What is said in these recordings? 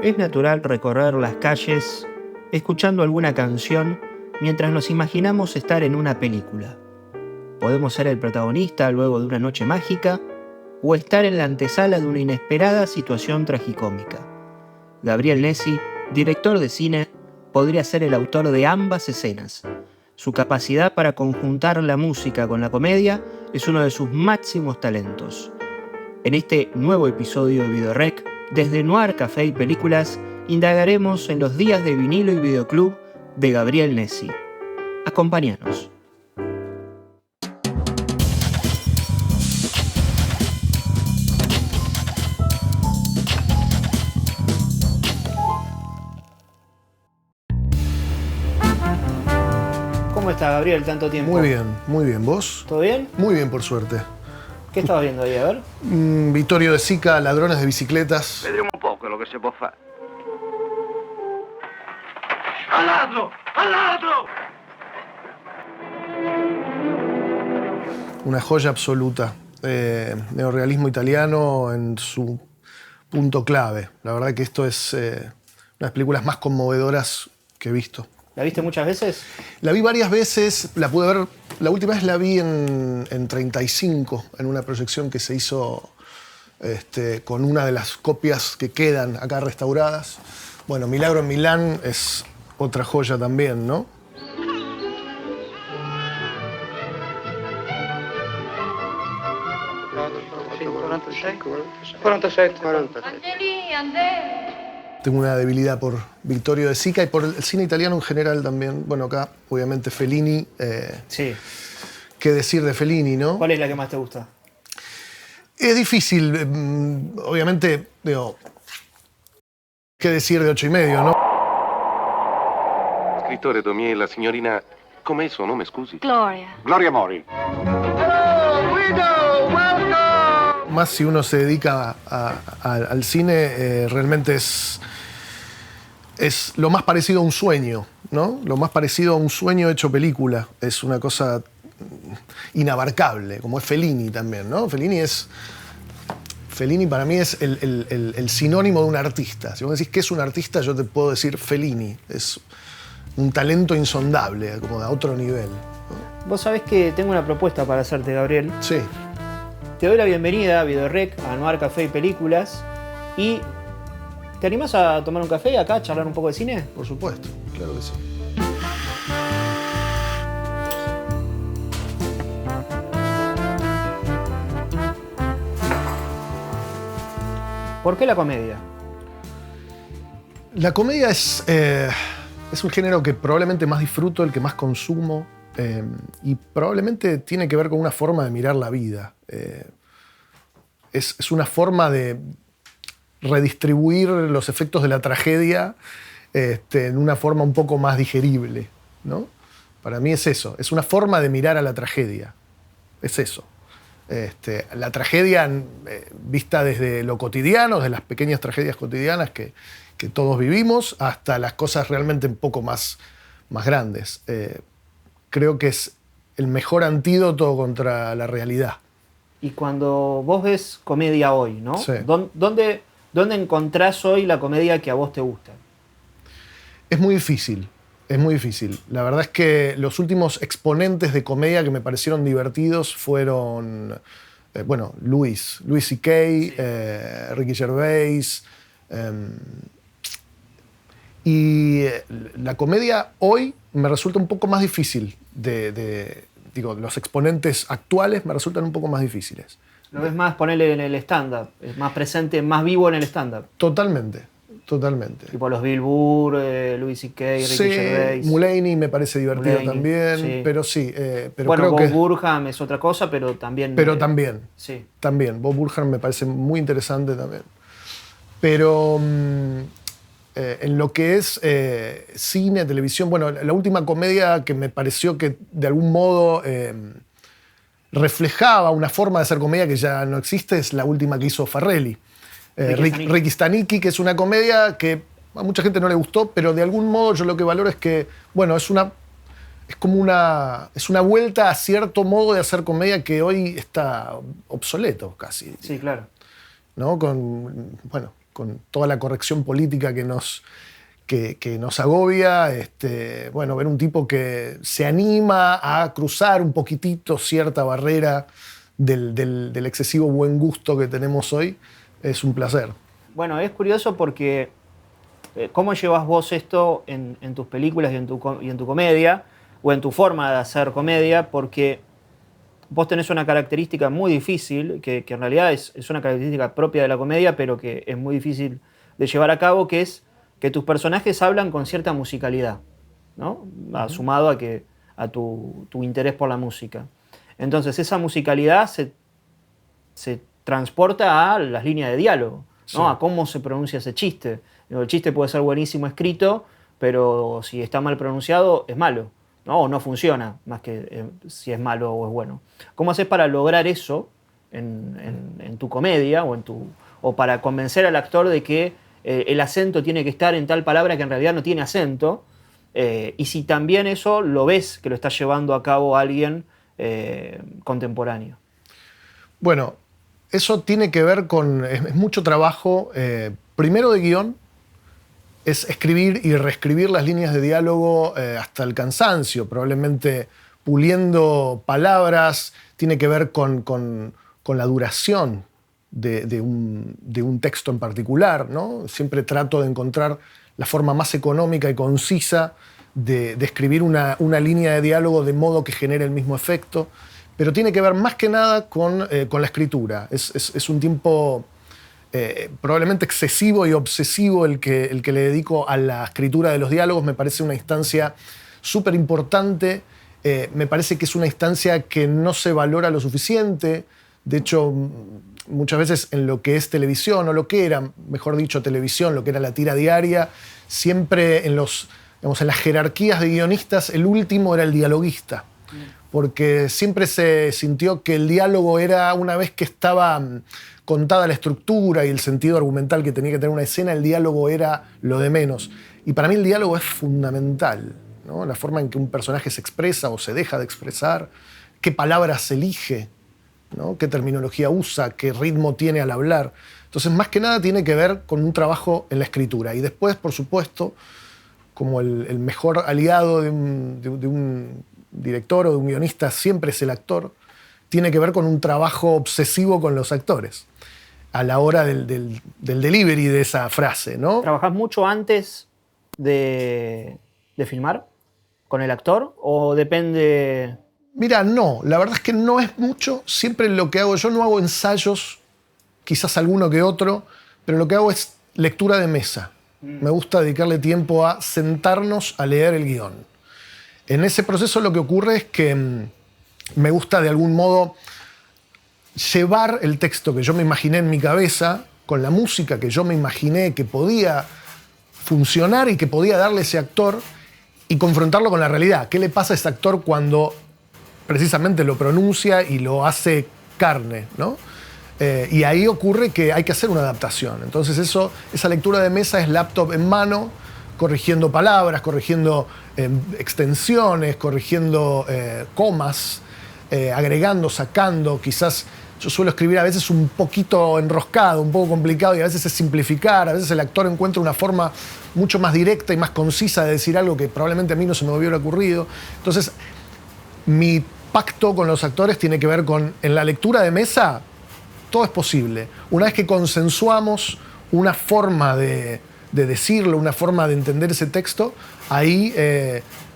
Es natural recorrer las calles escuchando alguna canción mientras nos imaginamos estar en una película. Podemos ser el protagonista luego de una noche mágica o estar en la antesala de una inesperada situación tragicómica. Gabriel Nessi, director de cine, podría ser el autor de ambas escenas. Su capacidad para conjuntar la música con la comedia es uno de sus máximos talentos. En este nuevo episodio de Videorec, desde Noir Café y Películas, indagaremos en los días de vinilo y videoclub de Gabriel Nessi. Acompáñanos. ¿Cómo está, Gabriel, tanto tiempo? Muy bien. ¿Vos? ¿Todo bien? Muy bien, por suerte. ¿Qué estabas viendo ahí? A ver. Vittorio De Sica, Ladrones de bicicletas. Vedremo un po' quello che si può fare. Al ladro! Al ladro! Una joya absoluta. Neorrealismo italiano en su punto clave. La verdad que esto es una de las películas más conmovedoras que he visto. ¿La viste muchas veces? La vi varias veces, la pude ver, la última vez la vi en 35, en una proyección que se hizo con una de las copias que quedan acá restauradas. Bueno, Milagro en Milán es otra joya también, ¿no? Sì, 46, 47. Tengo una debilidad por Vittorio De Sica y por el cine italiano en general también. Bueno, acá, obviamente, Fellini. Sí. ¿Qué decir de Fellini, no? ¿Cuál es la que más te gusta? Es difícil, obviamente, digo, ¿qué decir de 8 y medio, no? Scrittore Daumier, la signorina... Com'è il suo nome, scusi? Gloria. Gloria Mori. Más si uno se dedica al cine, realmente es lo más parecido a un sueño, ¿no? Lo más parecido a un sueño hecho película. Es una cosa inabarcable, como es Fellini también, ¿no? Fellini para mí es el sinónimo de un artista. Si vos decís qué es un artista, yo te puedo decir Fellini. Es un talento insondable, como de otro nivel, ¿no? Vos sabés que tengo una propuesta para hacerte, Gabriel. Sí. Te doy la bienvenida a Videorec, a Noir Café y Películas. Y ¿te animás a tomar un café acá, a charlar un poco de cine? Por supuesto, claro que sí. ¿Por qué la comedia? La comedia es un género que probablemente más disfruto, el que más consumo, y probablemente tiene que ver con una forma de mirar la vida. Es una forma de redistribuir los efectos de la tragedia en una forma un poco más digerible, ¿no? Para mí es eso, es una forma de mirar a la tragedia, es eso. La tragedia vista desde lo cotidiano, desde las pequeñas tragedias cotidianas que todos vivimos, hasta las cosas realmente un poco más grandes. Creo que es el mejor antídoto contra la realidad. Y cuando vos ves comedia hoy, ¿no? Sí. ¿Dónde encontrás hoy la comedia que a vos te gusta? Es muy difícil. La verdad es que los últimos exponentes de comedia que me parecieron divertidos fueron, Louis C.K., sí. Ricky Gervais. Y la comedia hoy me resulta un poco más difícil. Los exponentes actuales me resultan un poco más difíciles. ¿Lo ves más ponerle en el stand-up? ¿Es más presente, más vivo en el stand-up? Totalmente. Tipo los Bill Burr, Louis C.K., Ricky Gervais. Mulaney me parece divertido también, sí. Pero sí. Pero bueno, creo Bob que Burnham es otra cosa, pero también... también. Sí. También. Bob Burnham me parece muy interesante también. Pero en lo que es cine, televisión, bueno, la última comedia que me pareció que de algún modo reflejaba una forma de hacer comedia que ya no existe es la última que hizo Farrelly. Ricky Stanicki, que es una comedia que a mucha gente no le gustó, pero de algún modo yo lo que valoro es que, bueno, es como una vuelta a cierto modo de hacer comedia que hoy está obsoleto casi. Sí, claro. ¿No? con toda la corrección política que nos agobia, bueno, ver un tipo que se anima a cruzar un poquitito cierta barrera del excesivo buen gusto que tenemos hoy, es un placer. Bueno, es curioso porque ¿cómo llevas vos esto en tus películas y en tu comedia, o en tu forma de hacer comedia? Porque vos tenés una característica muy difícil, que en realidad es una característica propia de la comedia, pero que es muy difícil de llevar a cabo, que es que tus personajes hablan con cierta musicalidad, ¿no? Sumado a tu interés por la música. Entonces esa musicalidad se transporta a las líneas de diálogo, ¿no? Sí. A cómo se pronuncia ese chiste. El chiste puede ser buenísimo escrito, pero si está mal pronunciado es malo, ¿no? O no funciona, más que si es malo o es bueno. ¿Cómo haces para lograr eso en tu comedia o para convencer al actor de que el acento tiene que estar en tal palabra que en realidad no tiene acento? Y si también eso lo ves que lo está llevando a cabo alguien contemporáneo. Bueno, eso tiene que ver con... Es mucho trabajo, primero de guión, es escribir y reescribir las líneas de diálogo hasta el cansancio, probablemente puliendo palabras, tiene que ver con la duración de un texto en particular, ¿no? Siempre trato de encontrar la forma más económica y concisa de escribir una línea de diálogo de modo que genere el mismo efecto, pero tiene que ver más que nada con la escritura. Es un tiempo probablemente excesivo y obsesivo el que le dedico a la escritura de los diálogos. Me parece una instancia súper importante, me parece que es una instancia que no se valora lo suficiente. De hecho, muchas veces en lo que es televisión, o lo que era, mejor dicho, televisión, lo que era la tira diaria, siempre en las jerarquías de guionistas, el último era el dialoguista. Porque siempre se sintió que el diálogo era, una vez que estaba contada la estructura y el sentido argumental que tenía que tener una escena, el diálogo era lo de menos. Y para mí el diálogo es fundamental, ¿no? La forma en que un personaje se expresa o se deja de expresar, qué palabras elige, ¿no? Qué terminología usa, qué ritmo tiene al hablar. Entonces, más que nada tiene que ver con un trabajo en la escritura. Y después, por supuesto, como el mejor aliado de un director o de un guionista siempre es el actor, tiene que ver con un trabajo obsesivo con los actores a la hora del delivery de esa frase, ¿no? ¿Trabajás mucho antes de filmar con el actor o depende? Mira, no, la verdad es que no es mucho. Siempre lo que hago, yo no hago ensayos, quizás alguno que otro, pero lo que hago es lectura de mesa. Me gusta dedicarle tiempo a sentarnos a leer el guión. En ese proceso lo que ocurre es que me gusta de algún modo llevar el texto que yo me imaginé en mi cabeza con la música que yo me imaginé que podía funcionar y que podía darle ese actor y confrontarlo con la realidad. ¿Qué le pasa a ese actor cuando precisamente lo pronuncia y lo hace carne, ¿no? Y ahí ocurre que hay que hacer una adaptación. Entonces esa lectura de mesa es laptop en mano, corrigiendo palabras, corrigiendo extensiones, corrigiendo comas, agregando, sacando. Quizás yo suelo escribir a veces un poquito enroscado, un poco complicado, y a veces es simplificar, a veces el actor encuentra una forma mucho más directa y más concisa de decir algo que probablemente a mí no se me hubiera ocurrido. Entonces, mi pacto con los actores tiene que ver con, en la lectura de mesa, todo es posible. Una vez que consensuamos una forma de decirlo, una forma de entender ese texto, ahí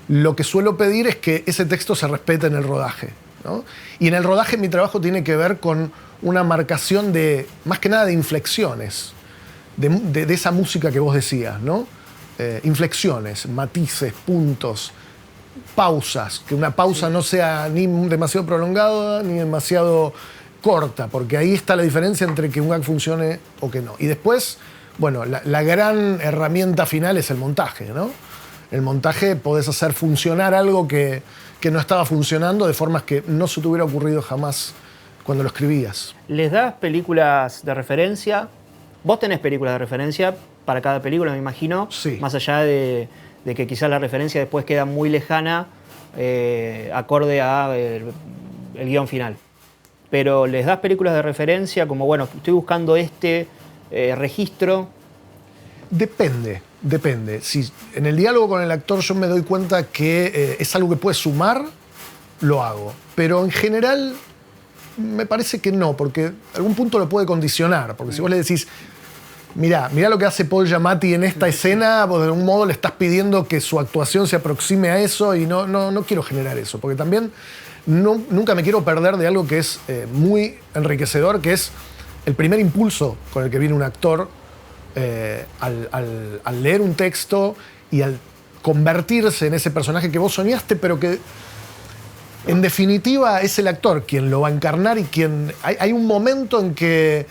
lo que suelo pedir es que ese texto se respete en el rodaje, ¿no? Y en el rodaje mi trabajo tiene que ver con una marcación de, más que nada, de inflexiones, de esa música que vos decías, ¿no? Inflexiones, matices, puntos, pausas, que una pausa no sea ni demasiado prolongada ni demasiado corta, porque ahí está la diferencia entre que un gag funcione o que no. Y después, bueno, la gran herramienta final es el montaje, ¿no? El montaje podés hacer funcionar algo que no estaba funcionando de formas que no se te hubiera ocurrido jamás cuando lo escribías. ¿Les das películas de referencia? Vos tenés películas de referencia para cada película, me imagino. Sí. Más allá de que quizás la referencia después queda muy lejana, acorde a el guión final. Pero les das películas de referencia como, bueno, estoy buscando registro? Depende. Si en el diálogo con el actor yo me doy cuenta que es algo que puede sumar, lo hago. Pero en general me parece que no, porque algún punto lo puede condicionar. Porque si vos le decís, mirá lo que hace Paul Giamatti en esta escena, vos de algún modo le estás pidiendo que su actuación se aproxime a eso y no quiero generar eso. Porque también nunca me quiero perder de algo que es muy enriquecedor, que es el primer impulso con el que viene un actor al leer un texto y al convertirse en ese personaje que vos soñaste, pero que en definitiva es el actor quien lo va a encarnar y quien... Hay un momento en que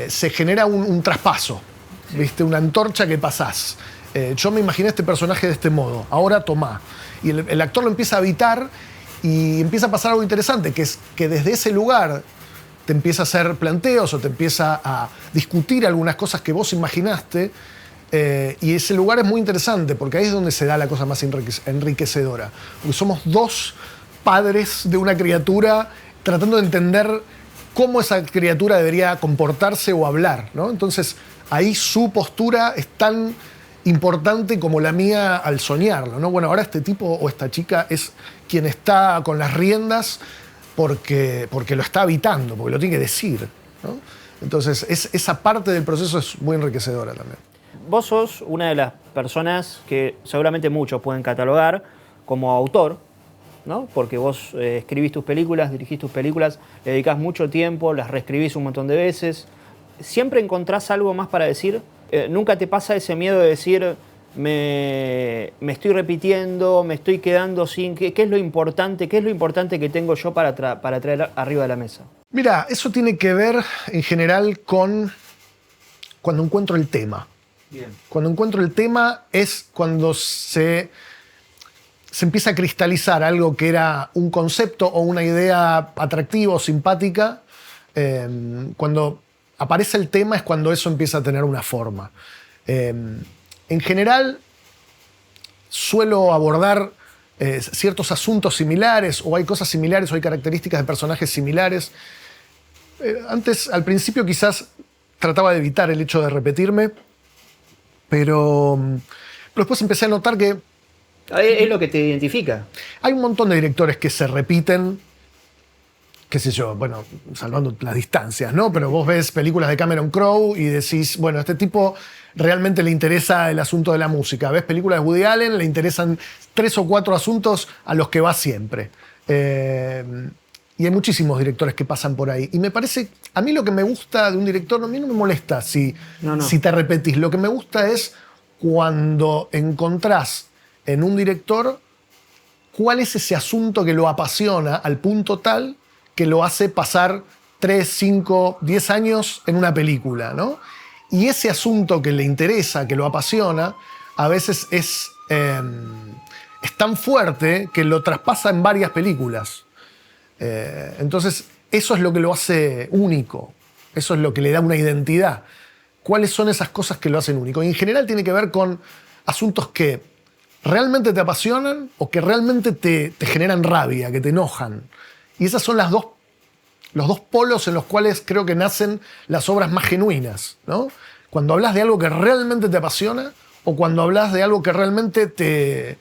se genera un traspaso, sí. ¿Viste? Una antorcha que pasás. Yo me imaginé este personaje de este modo, ahora tomá. Y el actor lo empieza a habitar y empieza a pasar algo interesante, que es que desde ese lugar te empieza a hacer planteos o te empieza a discutir algunas cosas que vos imaginaste, y ese lugar es muy interesante porque ahí es donde se da la cosa más enriquecedora. Porque somos dos padres de una criatura tratando de entender cómo esa criatura debería comportarse o hablar, ¿no? Entonces ahí su postura es tan importante como la mía al soñarlo, ¿no? Bueno, ahora este tipo o esta chica es quien está con las riendas porque lo está habitando, porque lo tiene que decir, ¿no? Entonces, esa parte del proceso es muy enriquecedora también. Vos sos una de las personas que seguramente muchos pueden catalogar como autor, ¿no? Porque vos escribís tus películas, dirigís tus películas, le dedicás mucho tiempo, las reescribís un montón de veces. ¿Siempre encontrás algo más para decir? ¿Nunca te pasa ese miedo de decir, me estoy repitiendo, me estoy quedando sin... ¿Qué es lo importante? ¿Qué es lo importante que tengo yo para traer arriba de la mesa? Mira, eso tiene que ver en general con cuando encuentro el tema. Bien. Cuando encuentro el tema es cuando se empieza a cristalizar algo que era un concepto o una idea atractiva o simpática. Cuando aparece el tema es cuando eso empieza a tener una forma. En general, suelo abordar ciertos asuntos similares, o hay cosas similares, o hay características de personajes similares. Al principio quizás trataba de evitar el hecho de repetirme, pero después empecé a notar que... Es lo que te identifica. Hay un montón de directores que se repiten, qué sé yo, bueno, salvando las distancias, ¿no? Pero vos ves películas de Cameron Crowe y decís, bueno, a este tipo realmente le interesa el asunto de la música. Ves películas de Woody Allen, le interesan 3 o 4 asuntos a los que va siempre. Y hay muchísimos directores que pasan por ahí. Y me parece, a mí lo que me gusta de un director, a mí no me molesta si te repetís. Lo que me gusta es cuando encontrás en un director cuál es ese asunto que lo apasiona al punto tal que lo hace pasar 3, 5, 10 años en una película, ¿no? Y ese asunto que le interesa, que lo apasiona, a veces es tan fuerte que lo traspasa en varias películas. Entonces, eso es lo que lo hace único. Eso es lo que le da una identidad. ¿Cuáles son esas cosas que lo hacen único? Y en general tiene que ver con asuntos que realmente te apasionan o que realmente te generan rabia, que te enojan. Y esas son los dos polos en los cuales creo que nacen las obras más genuinas, ¿no? Cuando hablas de algo que realmente te apasiona o cuando hablas de algo que realmente te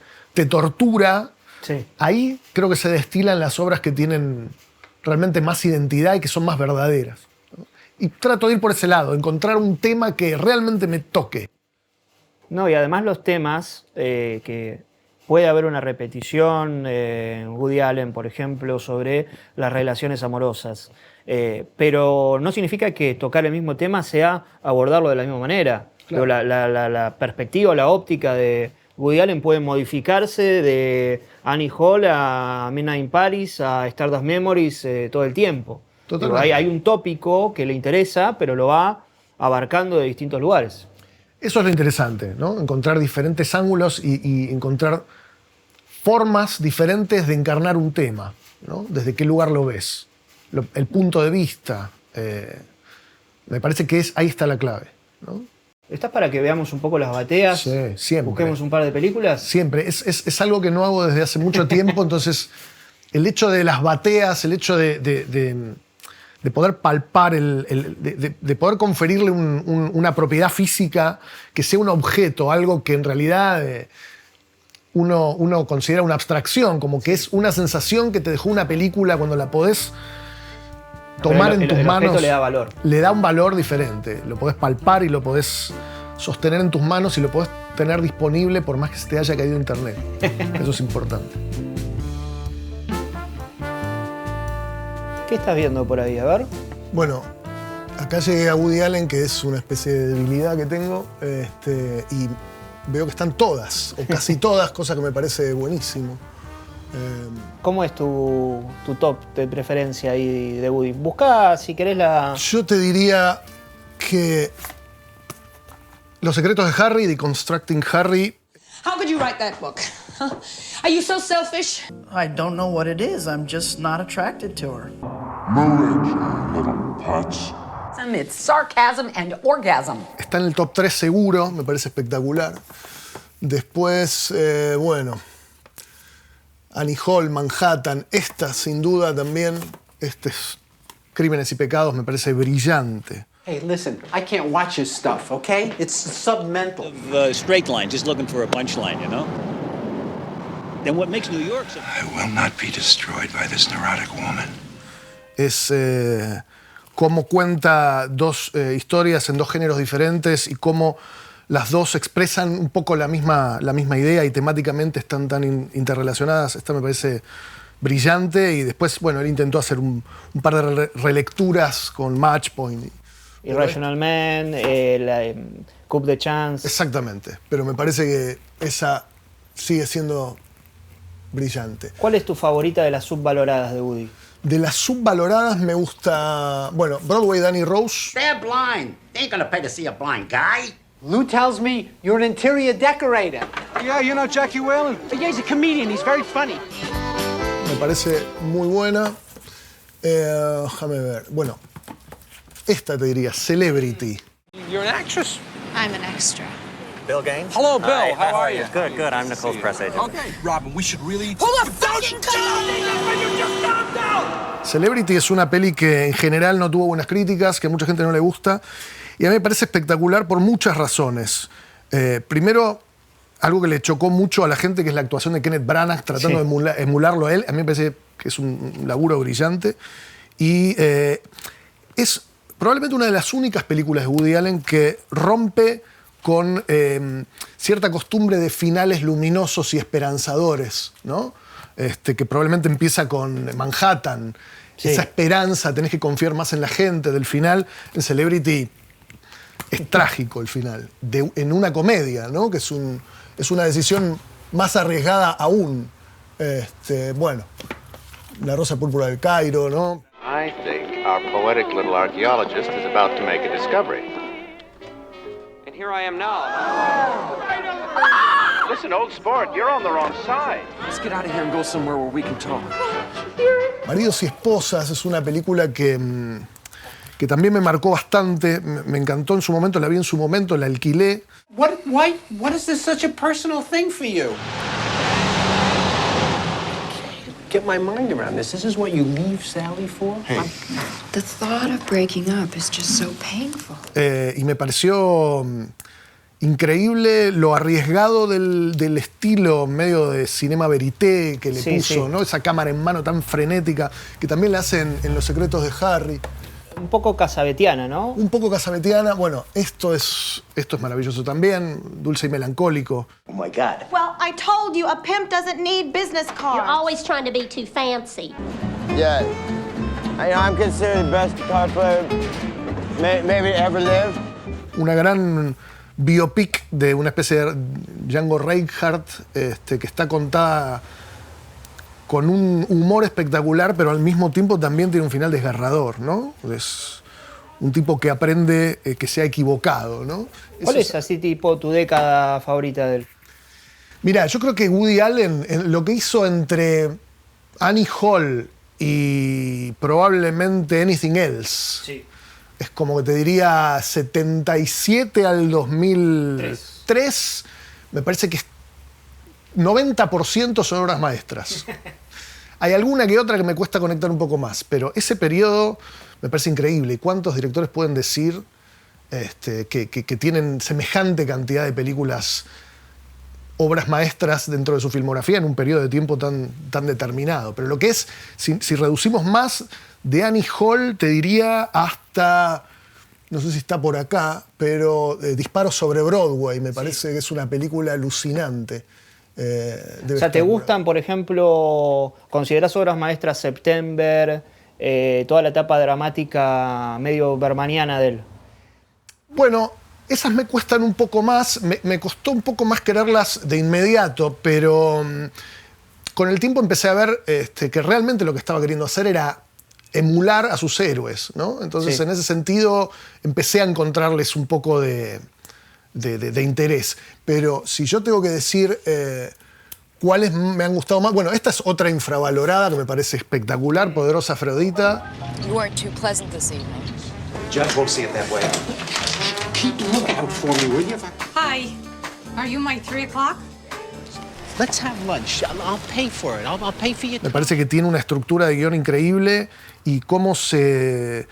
tortura, sí. Ahí creo que se destilan las obras que tienen realmente más identidad y que son más verdaderas, ¿no? Y trato de ir por ese lado, encontrar un tema que realmente me toque. No, y además los temas que puede haber una repetición en Woody Allen, por ejemplo, sobre las relaciones amorosas. Pero no significa que tocar el mismo tema sea abordarlo de la misma manera. Claro. La perspectiva, la óptica de Woody Allen puede modificarse de Annie Hall a Midnight in Paris a Stardust Memories todo el tiempo. Totalmente. Hay un tópico que le interesa, pero lo va abarcando de distintos lugares. Eso es lo interesante, ¿no? Encontrar diferentes ángulos y encontrar formas diferentes de encarnar un tema, ¿no? Desde qué lugar lo ves, el punto de vista. Me parece que ahí está la clave, ¿no? ¿Estás para que veamos un poco las bateas? Sí, siempre. ¿Busquemos un par de películas? Siempre. Es algo que no hago desde hace mucho tiempo, entonces el hecho de las bateas, el hecho de de poder palpar, de poder conferirle una propiedad física que sea un objeto, algo que en realidad uno considera una abstracción, como que es una sensación que te dejó una película cuando la podés tomar en tus manos. Objeto le da valor. Le da un valor diferente. Lo podés palpar y lo podés sostener en tus manos y lo podés tener disponible por más que se te haya caído internet. Eso es importante. ¿Qué estás viendo por ahí? A ver. Bueno, acá llegué a Woody Allen, que es una especie de debilidad que tengo, y veo que están todas, o casi todas, cosa que me parece buenísimo. ¿Cómo es tu top de preferencia ahí de Woody? Buscá, si querés, la... Yo te diría que Los secretos de Harry, Deconstructing Harry. How could you write that book? Huh? Are you so selfish? I don't know what it is. I'm just not attracted to her. It's sarcasm and orgasm. Está en el top 3 seguro, me parece espectacular. Después, bueno, Annie Hall, Manhattan, esta sin duda también, Crímenes y Pecados, me parece brillante. Hey, listen, I can't watch his stuff, okay? It's submental. Straight line, just looking for a punchline, you know? Then what makes New York so... I will not be destroyed by this neurotic woman. Es cómo cuenta dos historias en dos géneros diferentes y cómo las dos expresan un poco la misma idea y temáticamente están tan interrelacionadas. Esta me parece brillante y después, bueno, él intentó hacer un par de relecturas con Match Point. Irrational Man, Coup de Chance. Exactamente, pero me parece que esa sigue siendo brillante. ¿Cuál es tu favorita de las subvaloradas de Woody? De las subvaloradas me gusta, bueno, Broadway Danny Rose. They're blind. They ain't gonna pay to see a blind guy. Lou tells me you're an interior decorator. Yeah, you know Jackie Whalen? Yeah, he's a comedian. He's very funny. Me parece muy buena. Déjame ver. Bueno, esta te diría, Celebrity. You're an actress. I'm an extra. Bill Gaines? Hello, Bill. How are you? Good, good. I'm Nicole's press agent. Okay, Robin, we should really... Pull the fucking gun! Celebrity es una peli que en general no tuvo buenas críticas, que a mucha gente no le gusta, y a mí me parece espectacular por muchas razones. Primero, algo que le chocó mucho a la gente, que es la actuación de Kenneth Branagh, tratando de emularlo a él. A mí me parece que es un laburo brillante. Y es probablemente una de las únicas películas de Woody Allen que rompe con cierta costumbre de finales luminosos y esperanzadores, ¿no? Que probablemente empieza con Manhattan. Sí. Esa esperanza, tenés que confiar más en la gente del final. En Celebrity es trágico el final, en una comedia, ¿no? Que es una decisión más arriesgada aún. Bueno, La Rosa Púrpura del Cairo, ¿no? I think our poetic little archaeologist is about to make a discovery. And here I am now. Listen, old sport, you're on the wrong side. Let's get out of here and go somewhere where we can talk. Maridos y Esposas es una película que también me marcó bastante. Me encantó en su momento, la vi en su momento, la alquilé. What is this such a personal thing for you? Get my mind around this. This is what you leave Sally for? Hey. The thought of breaking up is just so painful. Y me pareció increíble lo arriesgado del estilo medio de cinema verité que le puso, ¿no? Esa cámara en mano tan frenética que también la hacen en Los secretos de Harry. Un poco casabetiana, ¿no? Un poco casabetiana. Bueno, esto es maravilloso también, dulce y melancólico. Oh my God. Well, I told you, a pimp doesn't need business cards. You're always trying to be too fancy. Yeah. I'm considered the best guitar player maybe ever lived. Una gran biopic de una especie de Django Reinhardt, que está contada con un humor espectacular, pero al mismo tiempo también tiene un final desgarrador, ¿no? Es un tipo que aprende que se ha equivocado, ¿no? ¿Cuál es así tipo tu década favorita de él? Mirá, yo creo que Woody Allen, lo que hizo entre Annie Hall y probablemente Anything Else, es como que te diría 77 al 2003, me parece que 90% son obras maestras. Hay alguna que otra que me cuesta conectar un poco más, pero ese periodo me parece increíble. ¿Y cuántos directores pueden decir que tienen semejante cantidad de películas, obras maestras dentro de su filmografía en un periodo de tiempo tan determinado? Pero lo que es, si reducimos más, de Annie Hall te diría hasta, no sé si está por acá, pero Disparos sobre Broadway, me parece que es una película alucinante. O sea, ¿te gustan, por ejemplo, considerás obras maestras September, toda la etapa dramática medio bermaniana de él? Bueno, esas me cuestan un poco más, me costó un poco más quererlas de inmediato, pero con el tiempo empecé a ver que realmente lo que estaba queriendo hacer era emular a sus héroes, ¿no? Entonces, en ese sentido, empecé a encontrarles un poco de interés. Pero si yo tengo que decir cuáles me han gustado más, bueno, esta es otra infravalorada que me parece espectacular, Poderosa Afrodita. You weren't too pleasant this evening. Judge won't see it that way. Keep a lookout for me, will you? Hi. Are you my 3 o'clock? Let's have lunch. I'll pay for it. I'll pay for you. Me parece que tiene una estructura de guión increíble y cómo se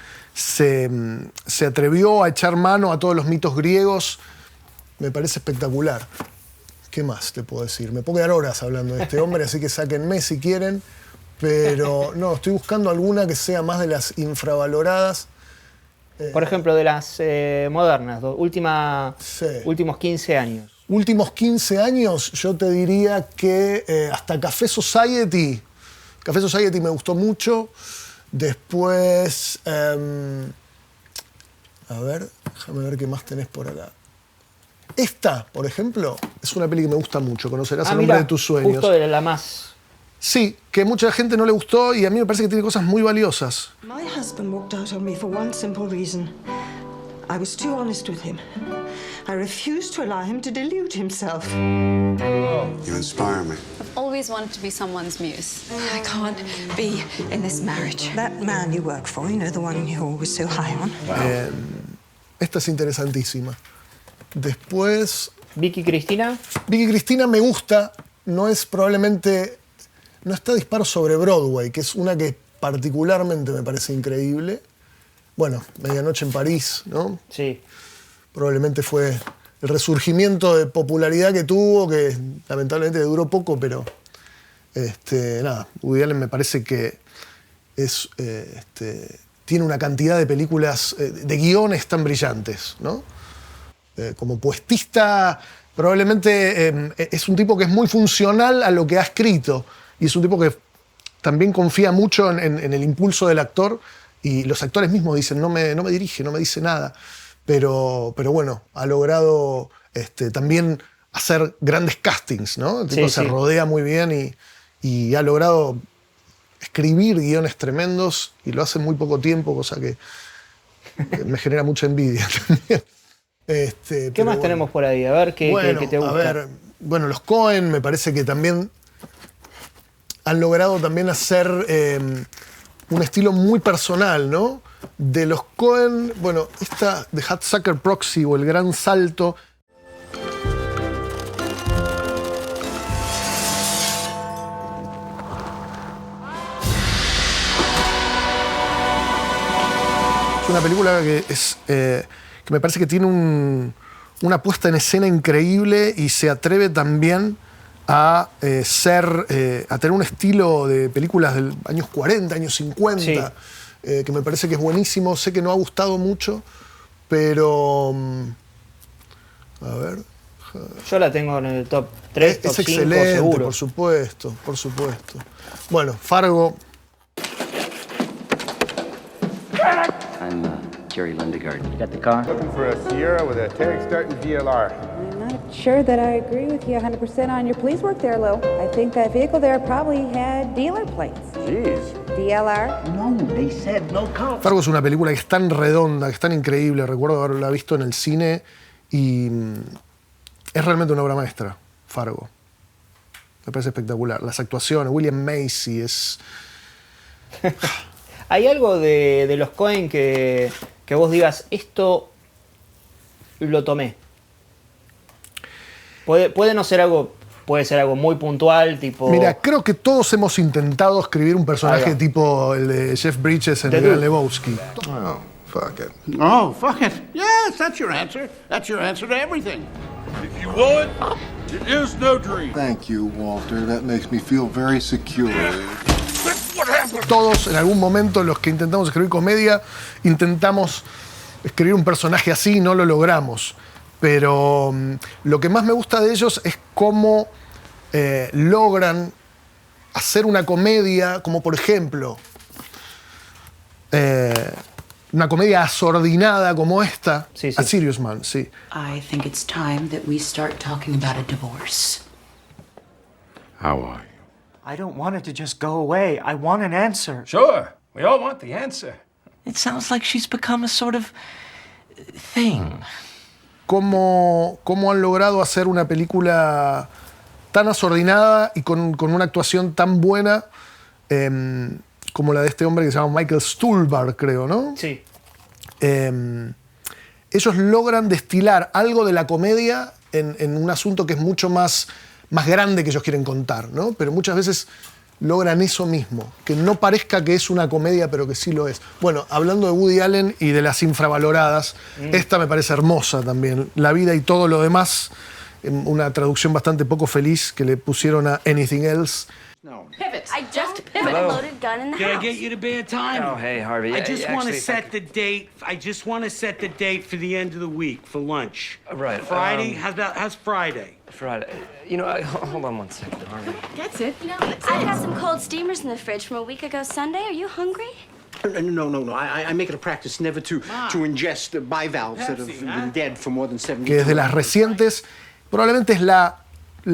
atrevió a echar mano a todos los mitos griegos. Me parece espectacular. ¿Qué más te puedo decir? Me puedo quedar horas hablando de este hombre, así que sáquenme si quieren. Pero no, estoy buscando alguna que sea más de las infravaloradas. Por ejemplo, de las modernas, últimos 15 años. Últimos 15 años, yo te diría que hasta Café Society. Café Society me gustó mucho. Después, a ver, déjame ver qué más tenés por acá. Esta, por ejemplo, es una peli que me gusta mucho. Conocerás el nombre de tus sueños. Justo de la más. Sí, que mucha gente no le gustó y a mí me parece que tiene cosas muy valiosas. My husband walked out on me for one simple reason. I was too honest with him. I refused to allow him to delude himself. You inspire me. I've always wanted to be someone's muse. I can't be in this marriage. That man you work for, you know, the one you're always so high on. Esta es interesantísima. Después... Vicky Cristina. Vicky Cristina me gusta. No es probablemente... No está Disparos sobre Broadway, que es una que particularmente me parece increíble. Bueno, Medianoche en París, ¿no? Sí. Probablemente fue el resurgimiento de popularidad que tuvo, que lamentablemente duró poco, pero nada, Woody Allen me parece que es, tiene una cantidad de películas, de guiones tan brillantes, ¿no? Como puestista, probablemente es un tipo que es muy funcional a lo que ha escrito. Y es un tipo que también confía mucho en el impulso del actor. Y los actores mismos dicen, no me dirige, no me dice nada. Pero bueno, ha logrado también hacer grandes castings, ¿no? El tipo se rodea muy bien y ha logrado escribir guiones tremendos. Y lo hace en muy poco tiempo, cosa que me genera mucha envidia también. ¿Qué más tenemos por ahí? A ver, ¿qué te gusta? A ver, bueno, los Coen me parece que también han logrado también hacer un estilo muy personal, ¿no? De los Coen, bueno, esta de Hudsucker Proxy o El Gran Salto. Es una película que me parece que tiene una puesta en escena increíble y se atreve también a tener un estilo de películas de años 40, años 50, que me parece que es buenísimo. Sé que no ha gustado mucho, pero... a ver... Yo la tengo en el top 3, top 5, excelente, seguro. Por supuesto, por supuesto. Bueno, Fargo... I'm Jerry Lindegaard. You got the car? Looking for a Sierra with a tag starting VLR. I'm not sure that I agree with you 100% on your police work there, Lou. I think that vehicle there probably had dealer plates. Jeez. DLR? No, they said no count. Fargo es una película que es tan redonda, que es tan increíble. Recuerdo haberla visto en el cine y es realmente una obra maestra, Fargo. Me parece espectacular. Las actuaciones, William Macy es... ¿Hay algo de los Coen que vos digas, esto lo tomé? Puede no ser algo puede ser algo muy puntual, tipo... Mira, creo que todos hemos intentado escribir un personaje tipo el de Jeff Bridges en El Gran Lebowski. Oh, fuck it. Oh, fuck it. Yes, that's your answer. That's your answer to everything. If you would, it is no dream. Thank you, Walter. That makes me feel very secure. Todos, en algún momento, los que intentamos escribir comedia, intentamos escribir un personaje así y no lo logramos. Pero lo que más me gusta de ellos es cómo logran hacer una comedia, como por ejemplo, una comedia asordinada como esta, A Serious Man, sí. I think it's time that we start talking about a divorce. How are you? I don't want it to just go away. I want an answer. Sure, we all want the answer. It sounds like she's become a sort of thing. Cómo han logrado hacer una película tan asordinada y con una actuación tan buena como la de este hombre que se llama Michael Stuhlbarg, creo, ¿no? Sí. Ellos logran destilar algo de la comedia en un asunto que es mucho más grande que ellos quieren contar, ¿no? Pero muchas veces logran eso mismo, que no parezca que es una comedia, pero que sí lo es. Bueno, hablando de Woody Allen y de las infravaloradas, esta me parece hermosa también. La vida y todo lo demás, una traducción bastante poco feliz que le pusieron a Anything Else. No. Pivot. I just put a loaded gun in the house. Did I get you to bad time? Oh, hey, Harvey. I just want to actually, set the date. I just want to set the date for the end of the week for lunch. Right. Friday. How's Friday? Friday. You know, hold on one second, Harvey. That's it. You know, I have some cold steamers in the fridge from a week ago Sunday. Are you hungry? No. I make it a practice never to ingest bivalves that have been dead for more than 70 Que desde las recientes, probablemente es la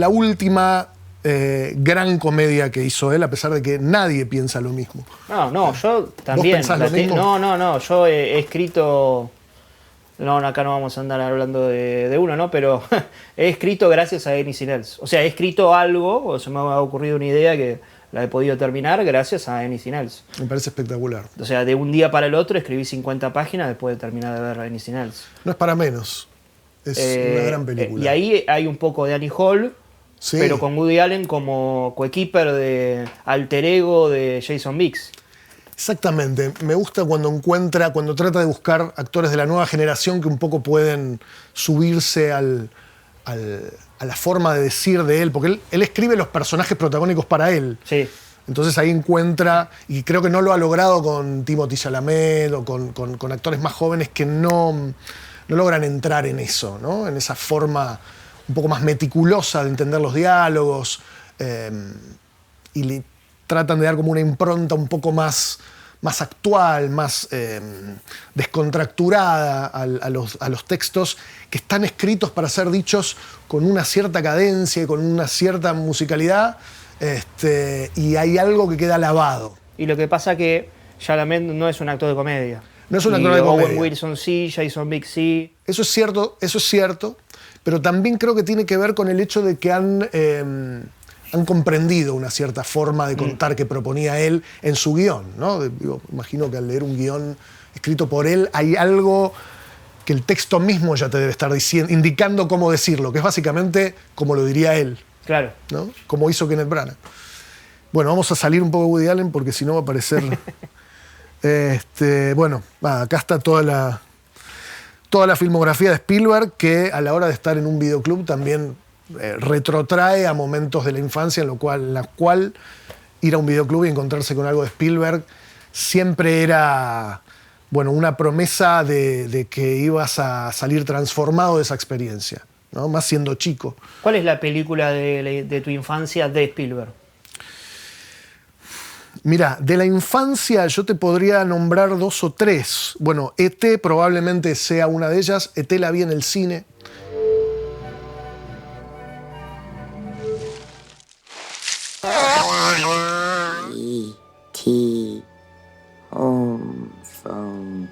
última gran comedia que hizo él, a pesar de que nadie piensa lo mismo. No, yo también. ¿Vos pensás lo mismo? No, yo he escrito... No, acá no vamos a andar hablando de uno, ¿no? Pero he escrito gracias a Anything Else. O sea, he escrito algo, o se me ha ocurrido una idea que la he podido terminar gracias a Anything Else. Me parece espectacular. O sea, de un día para el otro escribí 50 páginas después de terminar de ver Anything Else. No es para menos. Es una gran película. Y ahí hay un poco de Annie Hall, sí, pero con Woody Allen como coequiper de alter ego de Jason Biggs. Exactamente. Me gusta cuando trata de buscar actores de la nueva generación que un poco pueden subirse a la forma de decir de él, porque él escribe los personajes protagónicos para él. Sí. Entonces ahí encuentra, y creo que no lo ha logrado con Timothée Chalamet o con actores más jóvenes que no logran entrar en eso, ¿no? En esa forma un poco más meticulosa de entender los diálogos, y tratan de dar como una impronta un poco más actual, más descontracturada a los textos que están escritos para ser dichos con una cierta cadencia y con una cierta musicalidad, y hay algo que queda lavado. Y lo que pasa que Chalamet no es un actor de comedia. No es un actor de comedia. Owen Wilson sí, Jason Biggs sí. Eso es cierto, pero también creo que tiene que ver con el hecho de que han comprendido una cierta forma de contar que proponía él en su guión, ¿no? Imagino que al leer un guión escrito por él hay algo que el texto mismo ya te debe estar indicando cómo decirlo, que es básicamente como lo diría él. Claro. ¿No? Como hizo Kenneth Branagh. Bueno, vamos a salir un poco de Woody Allen porque si no va a parecer... bueno, acá está toda la filmografía de Spielberg, que a la hora de estar en un videoclub también retrotrae a momentos de la infancia en la cual ir a un videoclub y encontrarse con algo de Spielberg siempre era, bueno, una promesa de que ibas a salir transformado de esa experiencia, ¿no? Más siendo chico. ¿Cuál es la película de tu infancia de Spielberg? Mira, de la infancia yo te podría nombrar 2 o 3. Bueno, E.T. probablemente sea una de ellas. E.T. la vi en el cine. E.T. Home phone.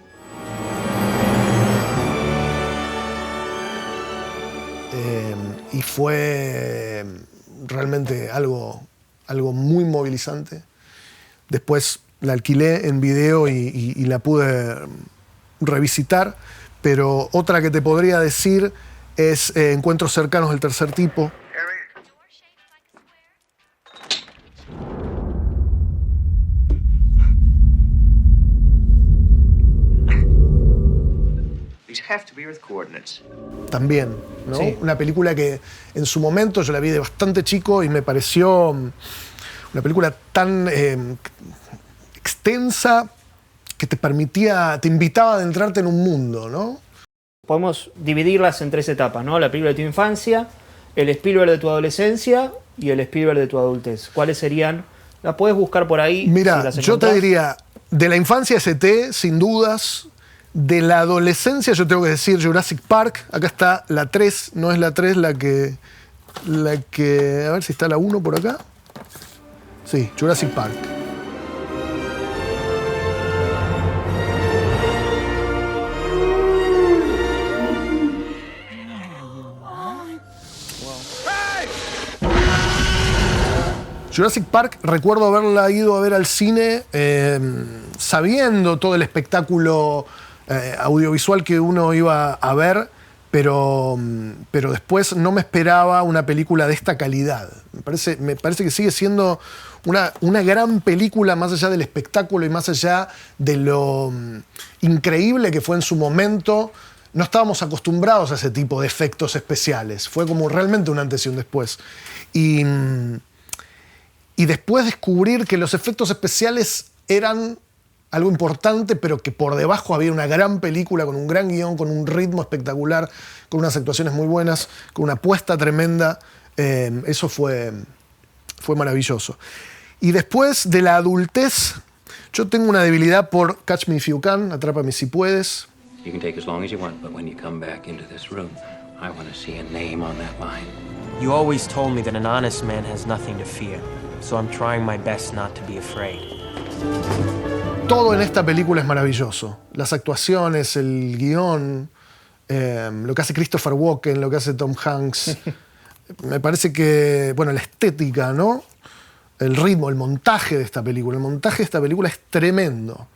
Y fue realmente algo muy movilizante. Después la alquilé en video y la pude revisitar, pero otra que te podría decir es Encuentros cercanos del tercer tipo. have to be Earth coordinates. También, ¿no? Sí. Una película que en su momento yo la vi de bastante chico y me pareció una película tan extensa que te invitaba a adentrarte en un mundo, ¿no? Podemos dividirlas en 3 etapas, ¿no? La película de tu infancia, el Spielberg de tu adolescencia y el Spielberg de tu adultez. ¿Cuáles serían? ¿La puedes buscar por ahí? Mira, si las yo te encontrás? diría, de la infancia ST, sin dudas. De la adolescencia yo tengo que decir Jurassic Park. Acá está la 3, no es la 3 la que... A ver si está la 1 por acá. Sí, Jurassic Park. Jurassic Park, recuerdo haberla ido a ver al cine sabiendo todo el espectáculo audiovisual que uno iba a ver, pero después no me esperaba una película de esta calidad. Me parece que sigue siendo una gran película, más allá del espectáculo y más allá de lo increíble que fue en su momento. No estábamos acostumbrados a ese tipo de efectos especiales. Fue como realmente un antes y un después. Y después descubrir que los efectos especiales eran algo importante, pero que por debajo había una gran película con un gran guión, con un ritmo espectacular, con unas actuaciones muy buenas, con una apuesta tremenda. Eso fue maravilloso. Y después de la adultez, yo tengo una debilidad por Catch Me If You Can, Atrápame Si Puedes. You can take as long as you want, but when you come back into this room, I want to see a name on that line. You always told me that an honest man has nothing to fear, so I'm trying my best not to be afraid. Todo en esta película es maravilloso. Las actuaciones, el guión, lo que hace Christopher Walken, lo que hace Tom Hanks. Me parece que, bueno, la estética, ¿no? El ritmo, el montaje de esta película. El montaje de esta película es tremendo.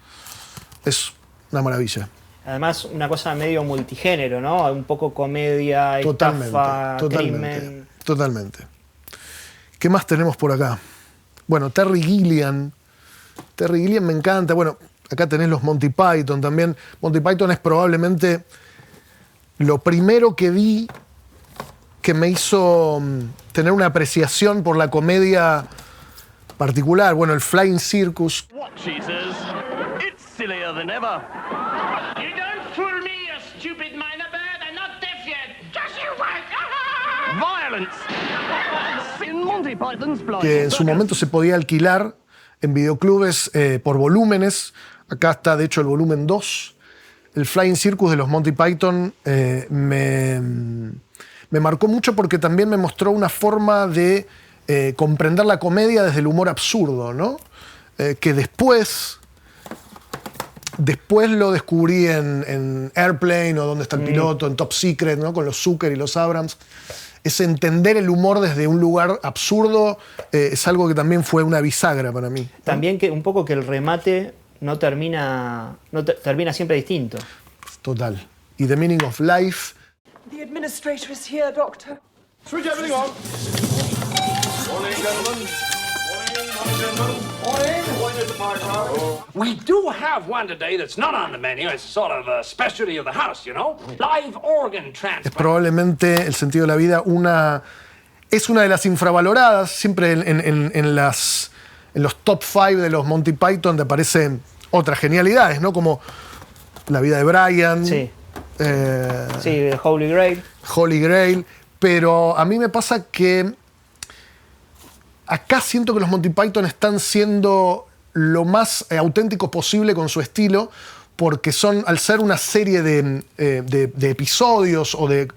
Es una maravilla. Además, una cosa medio multigénero, ¿no? Un poco comedia, estafa, crimen. Totalmente. ¿Qué más tenemos por acá? Bueno, Terry Gilliam. Terry Gilliam me encanta. Bueno, acá tenés los Monty Python también. Monty Python es probablemente lo primero que vi que me hizo tener una apreciación por la comedia particular. Bueno, el Flying Circus. What, she says? It's sillier than ever. You don't fool me, you stupid minor bird. I'm not deaf yet. Just you wait. Violence. In Monty Python's Flying Que en su momento se podía alquilar en videoclubes por volúmenes. Acá está, de hecho, el volumen 2. El Flying Circus de los Monty Python me marcó mucho porque también me mostró una forma de comprender la comedia desde el humor absurdo, ¿no? Que después lo descubrí en Airplane o Dónde está el piloto, en Top Secret, ¿no? Con los Zucker y los Abrams. Es entender el humor desde un lugar absurdo, es algo que también fue una bisagra para mí, ¿no? También que un poco que el remate no termina siempre distinto. Total. Y The Meaning of Life. The administrator is here, Doctor. Switch everything on. Morning, gentlemen. Morning, gentlemen. Morning. Mr. Parker. We do have one today that's not on the menu. It's sort of a specialty of the house, you know? Live organ Es transplant. probablemente El sentido de la vida es una de las infravaloradas. Siempre en los top 5 de los Monty Python te aparecen otras genialidades, ¿no? Como La vida de Brian. Sí. Sí, Holy Grail. Holy Grail. Pero a mí me pasa que acá siento que los Monty Python están siendo lo más auténticos posible con su estilo, porque son, al ser una serie de episodios o de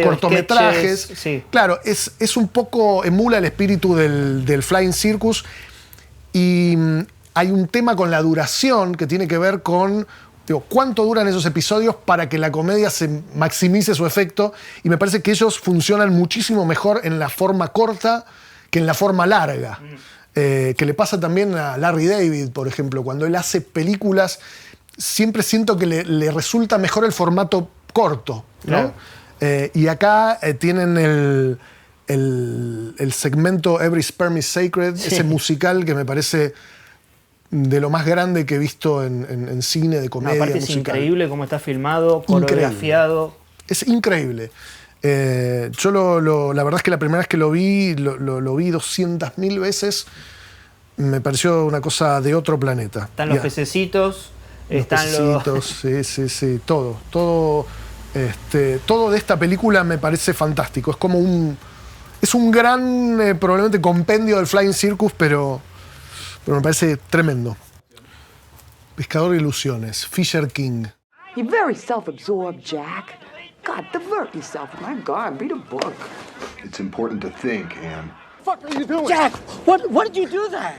cortometrajes, sketches, sí. Claro, es un poco, emula el espíritu del Flying Circus, y hay un tema con la duración que tiene que ver con cuánto duran esos episodios para que la comedia se maximice su efecto, y me parece que ellos funcionan muchísimo mejor en la forma corta que en la forma larga. Que le pasa también a Larry David, por ejemplo. Cuando él hace películas, siempre siento que le resulta mejor el formato corto, ¿no? Claro. Y acá tienen el segmento Every Sperm is Sacred, sí. Ese musical que me parece de lo más grande que he visto en cine, de comedia, aparte musical. es increíble cómo está filmado, coreografiado. Increíble. Es increíble. Yo la verdad es que la primera vez que lo vi 200.000 veces. Me pareció una cosa de otro planeta. Están los pececitos, están los... Sí, todo. Todo de esta película me parece fantástico. Es como es un gran, probablemente, compendio del Flying Circus, pero me parece tremendo. Pescador de ilusiones, Fisher King. You're very self-absorbed, Jack. God, divert yourself. My God, read a book. It's important to think, Anne. What the fuck are you doing? Jack, what did you do that?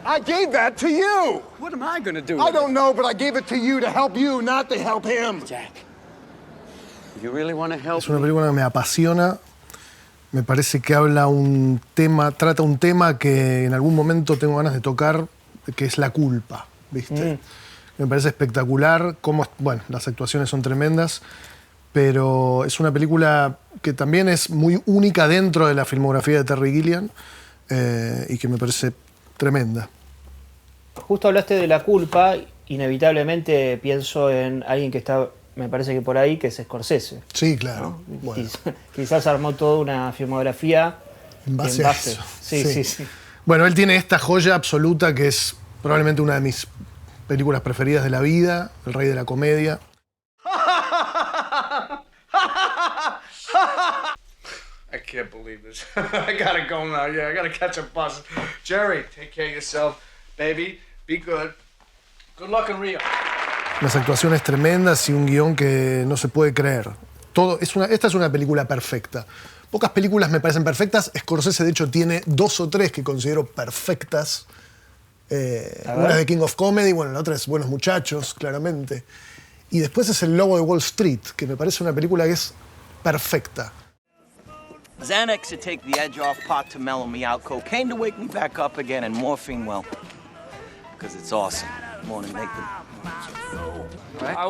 I gave that to you. What am I gonna do? I don't know, but I gave it to you to help you, not to help him. Jack, you really want to help Es una película que me apasiona. Me parece que trata un tema que en algún momento tengo ganas de tocar, que es la culpa, ¿viste? Me parece espectacular. Las actuaciones son tremendas, pero es una película que también es muy única dentro de la filmografía de Terry Gilliam y que me parece tremenda. Justo hablaste de la culpa, inevitablemente pienso en alguien que está, me parece que por ahí, que es Scorsese. Sí, claro. ¿No? Bueno. Quizás armó toda una filmografía en base a eso. Sí. Bueno, él tiene esta joya absoluta que es probablemente una de mis películas preferidas de la vida, El Rey de la Comedia. I can't believe this. I gotta go now. Yeah, I gotta catch a bus. Jerry, take care of yourself, baby. Be good. Good luck in Rio. Unas actuaciones tremendas y un guión que no se puede creer. Esta es una película perfecta. Pocas películas me parecen perfectas. Scorsese, de hecho, tiene 2 o 3 que considero perfectas. Una es de King of Comedy, la otra es Buenos Muchachos, claramente. Y después es El Lobo de Wall Street, que me parece una película que es perfecta. Xanax to take the edge off, pot to mellow me out, cocaine to wake me back up again, and morphine, well, because it's awesome. More to make them.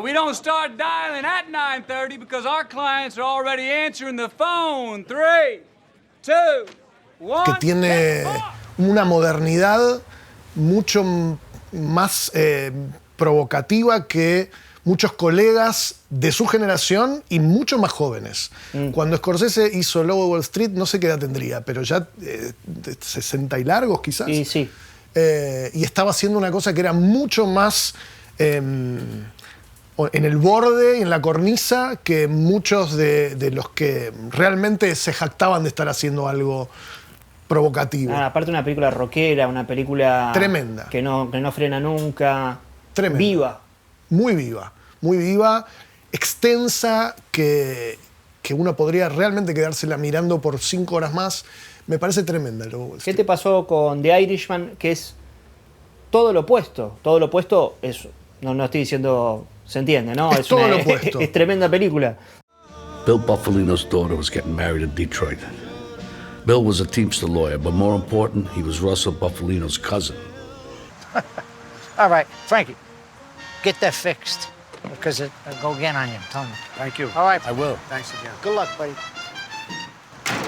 We don't start dialing at 9:30 because our clients are already answering the phone. 3, 2, 1. Que tiene una modernidad mucho más provocativa que muchos colegas de su generación y mucho más jóvenes. Cuando Scorsese hizo Lobo de Wall Street, no sé qué edad tendría, pero ya 60 y largos quizás. Sí. Y estaba haciendo una cosa que era mucho más en el borde y en la cornisa que muchos de los que realmente se jactaban de estar haciendo algo provocativo. Aparte una película rockera, una película tremenda, que no frena nunca. Tremenda. Viva. Muy viva, extensa, que uno podría realmente quedársela mirando por 5 horas más. Me parece tremenda. ¿Qué te pasó con The Irishman? Que es todo lo opuesto. Todo lo opuesto es... No estoy diciendo... Se entiende, ¿no? Es todo lo opuesto. Es tremenda película. Bill Buffalino's daughter was getting married in Detroit. Bill was a Teamster lawyer, but more important, he was Russell Buffalino's cousin. All right, Frankie. Get that fixed, because it'll go again on you, I'm telling you. Thank you. All right. I will. Thanks again. Good luck, buddy.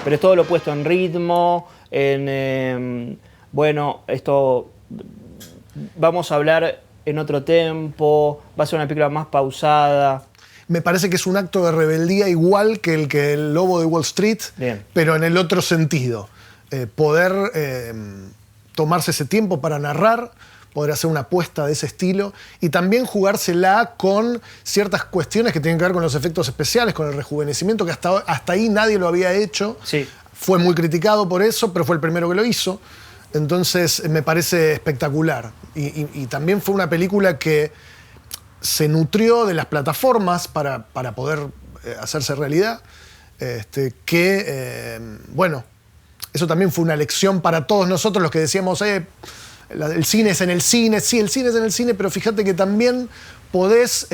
Pero es todo lo opuesto en ritmo, en... esto... Vamos a hablar en otro tempo, va a ser una película más pausada. Me parece que es un acto de rebeldía igual que el Lobo de Wall Street, pero en el otro sentido. Poder tomarse ese tiempo para narrar, poder hacer una apuesta de ese estilo y también jugársela con ciertas cuestiones que tienen que ver con los efectos especiales, con el rejuvenecimiento, que hasta ahí nadie lo había hecho. Sí. Fue muy criticado por eso, pero fue el primero que lo hizo. Entonces me parece espectacular. Y también fue una película que se nutrió de las plataformas para poder hacerse realidad. Eso también fue una lección para todos nosotros los que decíamos, el cine es en el cine. Sí, el cine es en el cine, pero fíjate que también podés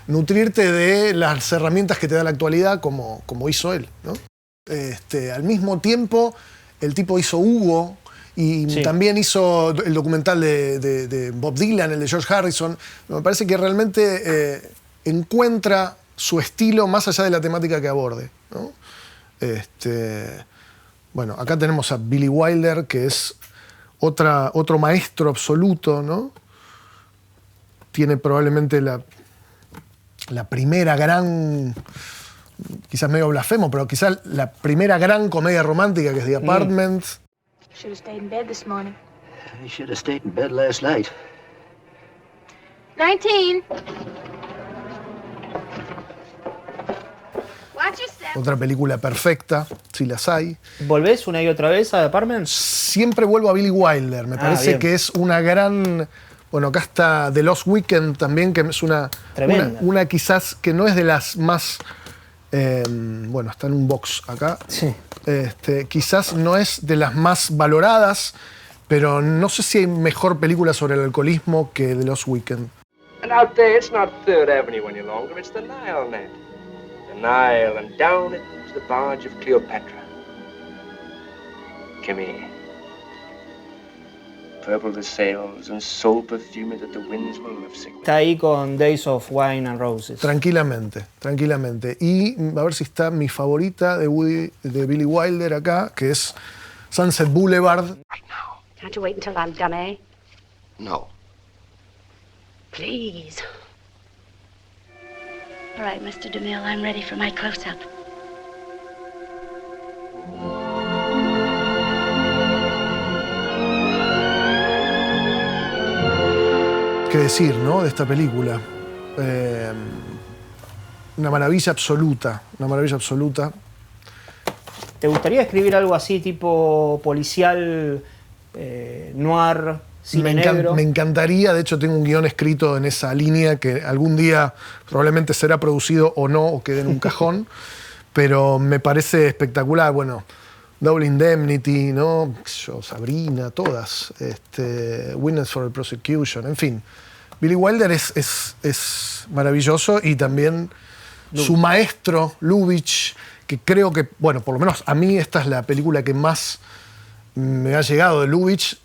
nutrirte de las herramientas que te da la actualidad, como hizo él, ¿no? Al mismo tiempo, el tipo hizo Hugo y también hizo el documental de Bob Dylan, el de George Harrison. Me parece que realmente encuentra su estilo más allá de la temática que aborde, ¿no? Acá tenemos a Billy Wilder, que es otro maestro absoluto, ¿no? Tiene probablemente la primera gran, quizás medio blasfemo, pero quizás la primera gran comedia romántica, que es The Apartment. Should have stayed in bed this morning. You should have stayed in bed last night. 19. Watch yourself. Otra película perfecta, si las hay. ¿Volvés una y otra vez a The Apartment? Siempre vuelvo a Billy Wilder. Me parece bien. que es una gran... Bueno, acá está The Lost Weekend también, que es una quizás que no es de las más... bueno, está en un box acá. Sí. Quizás no es de las más valoradas, pero no sé si hay mejor película sobre el alcoholismo que The Lost Weekend. And out there, it's not 3rd Avenue any longer, it's the Nile net. The Nile, and down it moves the barge of Cleopatra. Come here. Purple the sails and soul perfumed that the winds will love sick. Está ahí con Days of Wine and Roses. Tranquilamente. Y a ver si está mi favorita de Billy Wilder acá, que es Sunset Boulevard. Can't you wait until I'm done, eh? No. Please. All right, Mr. DeMille, I'm ready for my close-up. ¿Qué decir, no? De esta película. Una maravilla absoluta. ¿Te gustaría escribir algo así, tipo policial, noir, cine negro? Me encantaría, de hecho tengo un guión escrito en esa línea que algún día probablemente será producido o no, o quede en un cajón, pero me parece espectacular. Bueno, Double Indemnity, ¿no? Sabrina, todas. Witness for the Prosecution, en fin. Billy Wilder es maravilloso, y también su maestro, Lubitsch, que creo que, bueno, por lo menos a mí esta es la película que más me ha llegado de Lubitsch.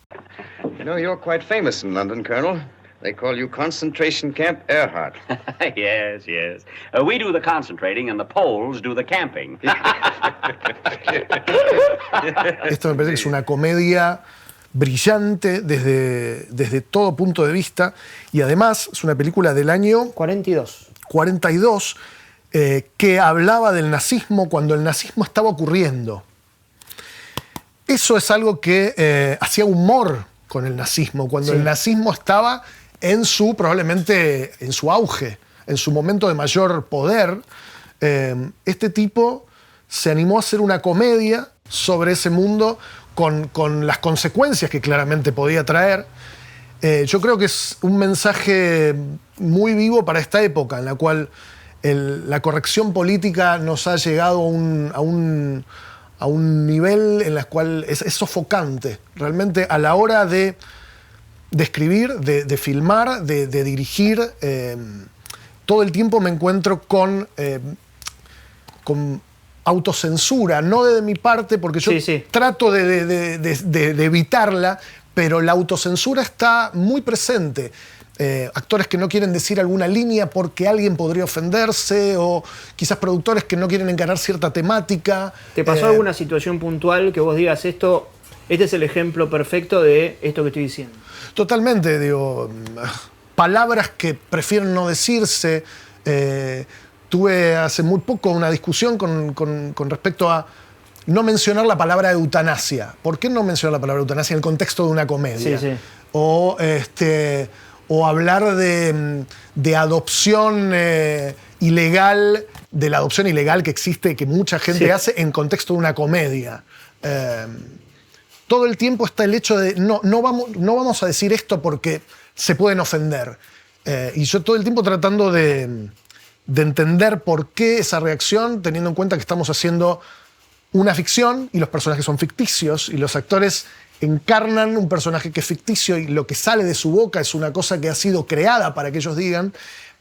You know, you're quite famous in London, Colonel. They call you Concentration Camp Earhart. Yes. We do the concentrating and the Poles do the camping. Esto me parece que es una comedia brillante desde todo punto de vista, y además es una película del año 42, que hablaba del nazismo cuando el nazismo estaba ocurriendo. Eso es algo que hacía humor con el nazismo, cuando el nazismo estaba probablemente en su auge, en su momento de mayor poder. Este tipo se animó a hacer una comedia sobre ese mundo con las consecuencias que claramente podía traer. Yo creo que es un mensaje muy vivo para esta época, en la cual la corrección política nos ha llegado a un nivel en el cual es sofocante. Realmente, a la hora de escribir, de filmar, de dirigir, todo el tiempo me encuentro con autocensura, no de mi parte, porque yo trato de evitarla, pero la autocensura está muy presente. Actores que no quieren decir alguna línea porque alguien podría ofenderse, o quizás productores que no quieren encarar cierta temática. ¿Te pasó alguna situación puntual que vos digas este es el ejemplo perfecto de esto que estoy diciendo? Totalmente, digo, palabras que prefieren no decirse. Tuve hace muy poco una discusión con respecto a no mencionar la palabra eutanasia. ¿Por qué no mencionar la palabra eutanasia en el contexto de una comedia? Sí. O hablar de adopción ilegal, de la adopción ilegal que existe, que mucha gente hace en contexto de una comedia. Todo el tiempo está el hecho de no vamos a decir esto porque se pueden ofender. Y yo todo el tiempo tratando de entender por qué esa reacción, teniendo en cuenta que estamos haciendo una ficción y los personajes son ficticios y los actores encarnan un personaje que es ficticio y lo que sale de su boca es una cosa que ha sido creada para que ellos digan,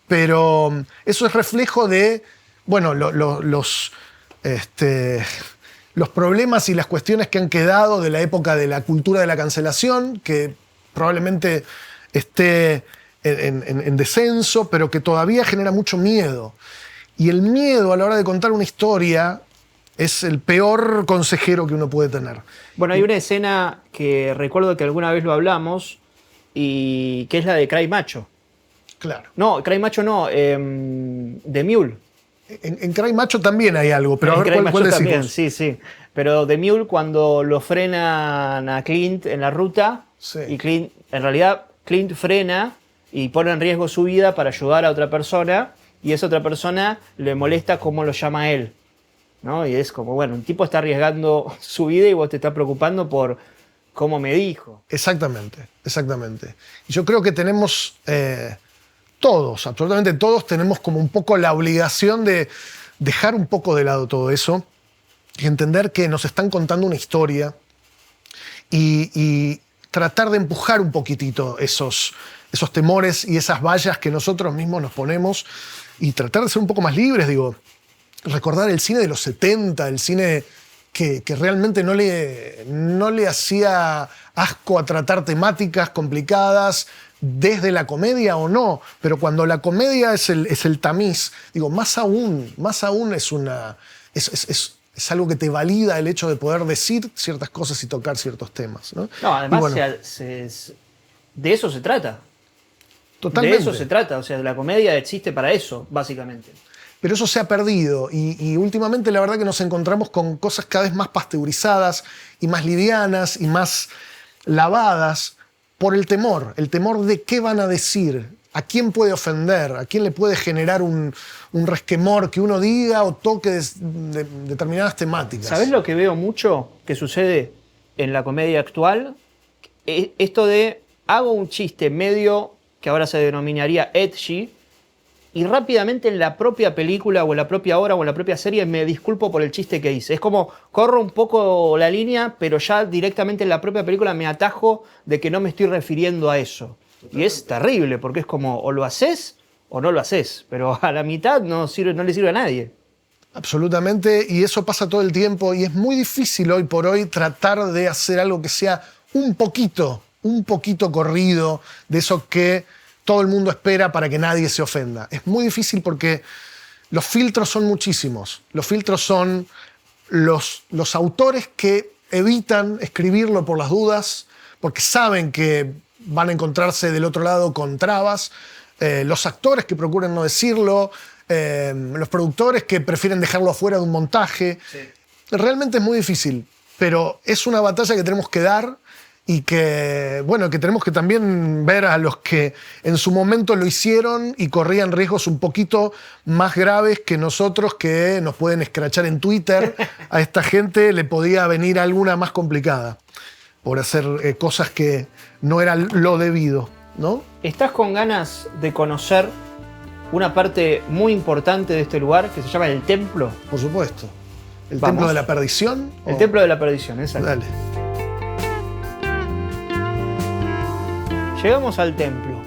pero eso es reflejo de, bueno, los problemas y las cuestiones que han quedado de la época de la cultura de la cancelación, que probablemente esté en descenso, pero que todavía genera mucho miedo. Y el miedo a la hora de contar una historia Es el peor consejero que uno puede tener. Bueno, hay una escena que recuerdo que alguna vez lo hablamos y que es la de Cry Macho. Claro. No, Cry Macho no, The Mule. En Cry Macho también hay algo, pero a ver cuál decimos. También, sí. Pero The Mule, cuando lo frenan a Clint en la ruta, sí. Y Clint, en realidad Clint frena y pone en riesgo su vida para ayudar a otra persona, y esa otra persona le molesta cómo lo llama él, ¿no? Y es como, bueno, un tipo está arriesgando su vida y vos te estás preocupando por cómo me dijo. Exactamente. Y yo creo que tenemos, todos, absolutamente todos, tenemos como un poco la obligación de dejar un poco de lado todo eso y entender que nos están contando una historia y tratar de empujar un poquitito esos temores y esas vallas que nosotros mismos nos ponemos y tratar de ser un poco más libres, digo. Recordar el cine de los 70, el cine que realmente no le hacía asco a tratar temáticas complicadas desde la comedia o no, pero cuando la comedia es el tamiz, digo, más aún es algo que te valida el hecho de poder decir ciertas cosas y tocar ciertos temas, ¿no? No, además bueno, de eso se trata. Totalmente. De eso se trata, o sea, la comedia existe para eso, básicamente. Pero eso se ha perdido y últimamente la verdad que nos encontramos con cosas cada vez más pasteurizadas y más livianas y más lavadas por el temor de qué van a decir, a quién puede ofender, a quién le puede generar un resquemor que uno diga o toque determinadas temáticas. ¿Sabés lo que veo mucho que sucede en la comedia actual? Esto de hago un chiste medio que ahora se denominaría edgy, y rápidamente en la propia película o en la propia obra o en la propia serie me disculpo por el chiste que hice. Es como corro un poco la línea, pero ya directamente en la propia película me atajo de que no me estoy refiriendo a eso. Y es terrible, porque es como o lo haces o no lo haces, pero a la mitad no le sirve a nadie. Absolutamente, y eso pasa todo el tiempo y es muy difícil hoy por hoy tratar de hacer algo que sea un poquito corrido de eso que todo el mundo espera para que nadie se ofenda. Es muy difícil porque los filtros son muchísimos. Los filtros son los autores que evitan escribirlo por las dudas, porque saben que van a encontrarse del otro lado con trabas, los actores que procuran no decirlo, los productores que prefieren dejarlo afuera de un montaje. Sí. Realmente es muy difícil, pero es una batalla que tenemos que dar y que tenemos que también ver a los que en su momento lo hicieron y corrían riesgos un poquito más graves que nosotros, que nos pueden escrachar en Twitter. A esta gente le podía venir alguna más complicada por hacer cosas que no eran lo debido, ¿no? ¿Estás con ganas de conocer una parte muy importante de este lugar que se llama el Templo? Por supuesto. ¿El Templo de la Perdición? El Templo de la Perdición, exacto. Dale. Llegamos al templo.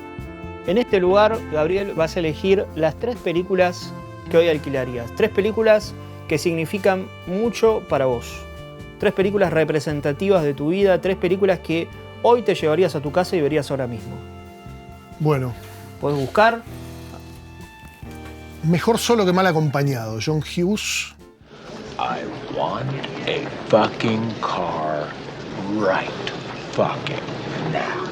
En este lugar, Gabriel, vas a elegir las 3 películas que hoy alquilarías. 3 películas que significan mucho para vos. 3 películas representativas de tu vida. 3 películas que hoy te llevarías a tu casa y verías ahora mismo. Bueno. ¿Puedes buscar? Mejor solo que mal acompañado. John Hughes. I want a fucking car right fucking now.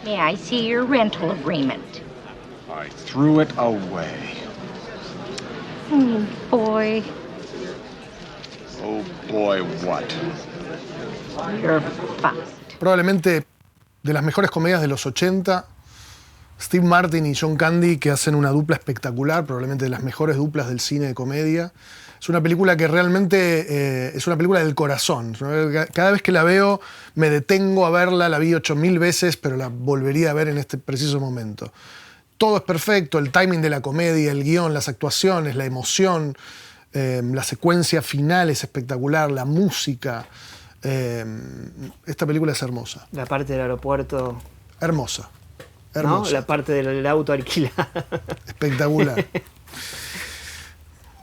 May I see your rental agreement? I threw it away. Oh, boy. Oh, boy, what? You're fucked. Probablemente de las mejores comedias de los 80, Steve Martin y John Candy, que hacen una dupla espectacular, probablemente de las mejores duplas del cine de comedia. Es una película que realmente es una película del corazón. Cada vez que la veo me detengo a verla, la vi 8000 veces, pero la volvería a ver en este preciso momento. Todo es perfecto, el timing de la comedia, el guión, las actuaciones, la emoción, la secuencia final es espectacular, la música. Esta película es hermosa. La parte del aeropuerto. Hermosa. ¿No? La parte del auto alquilado. Espectacular.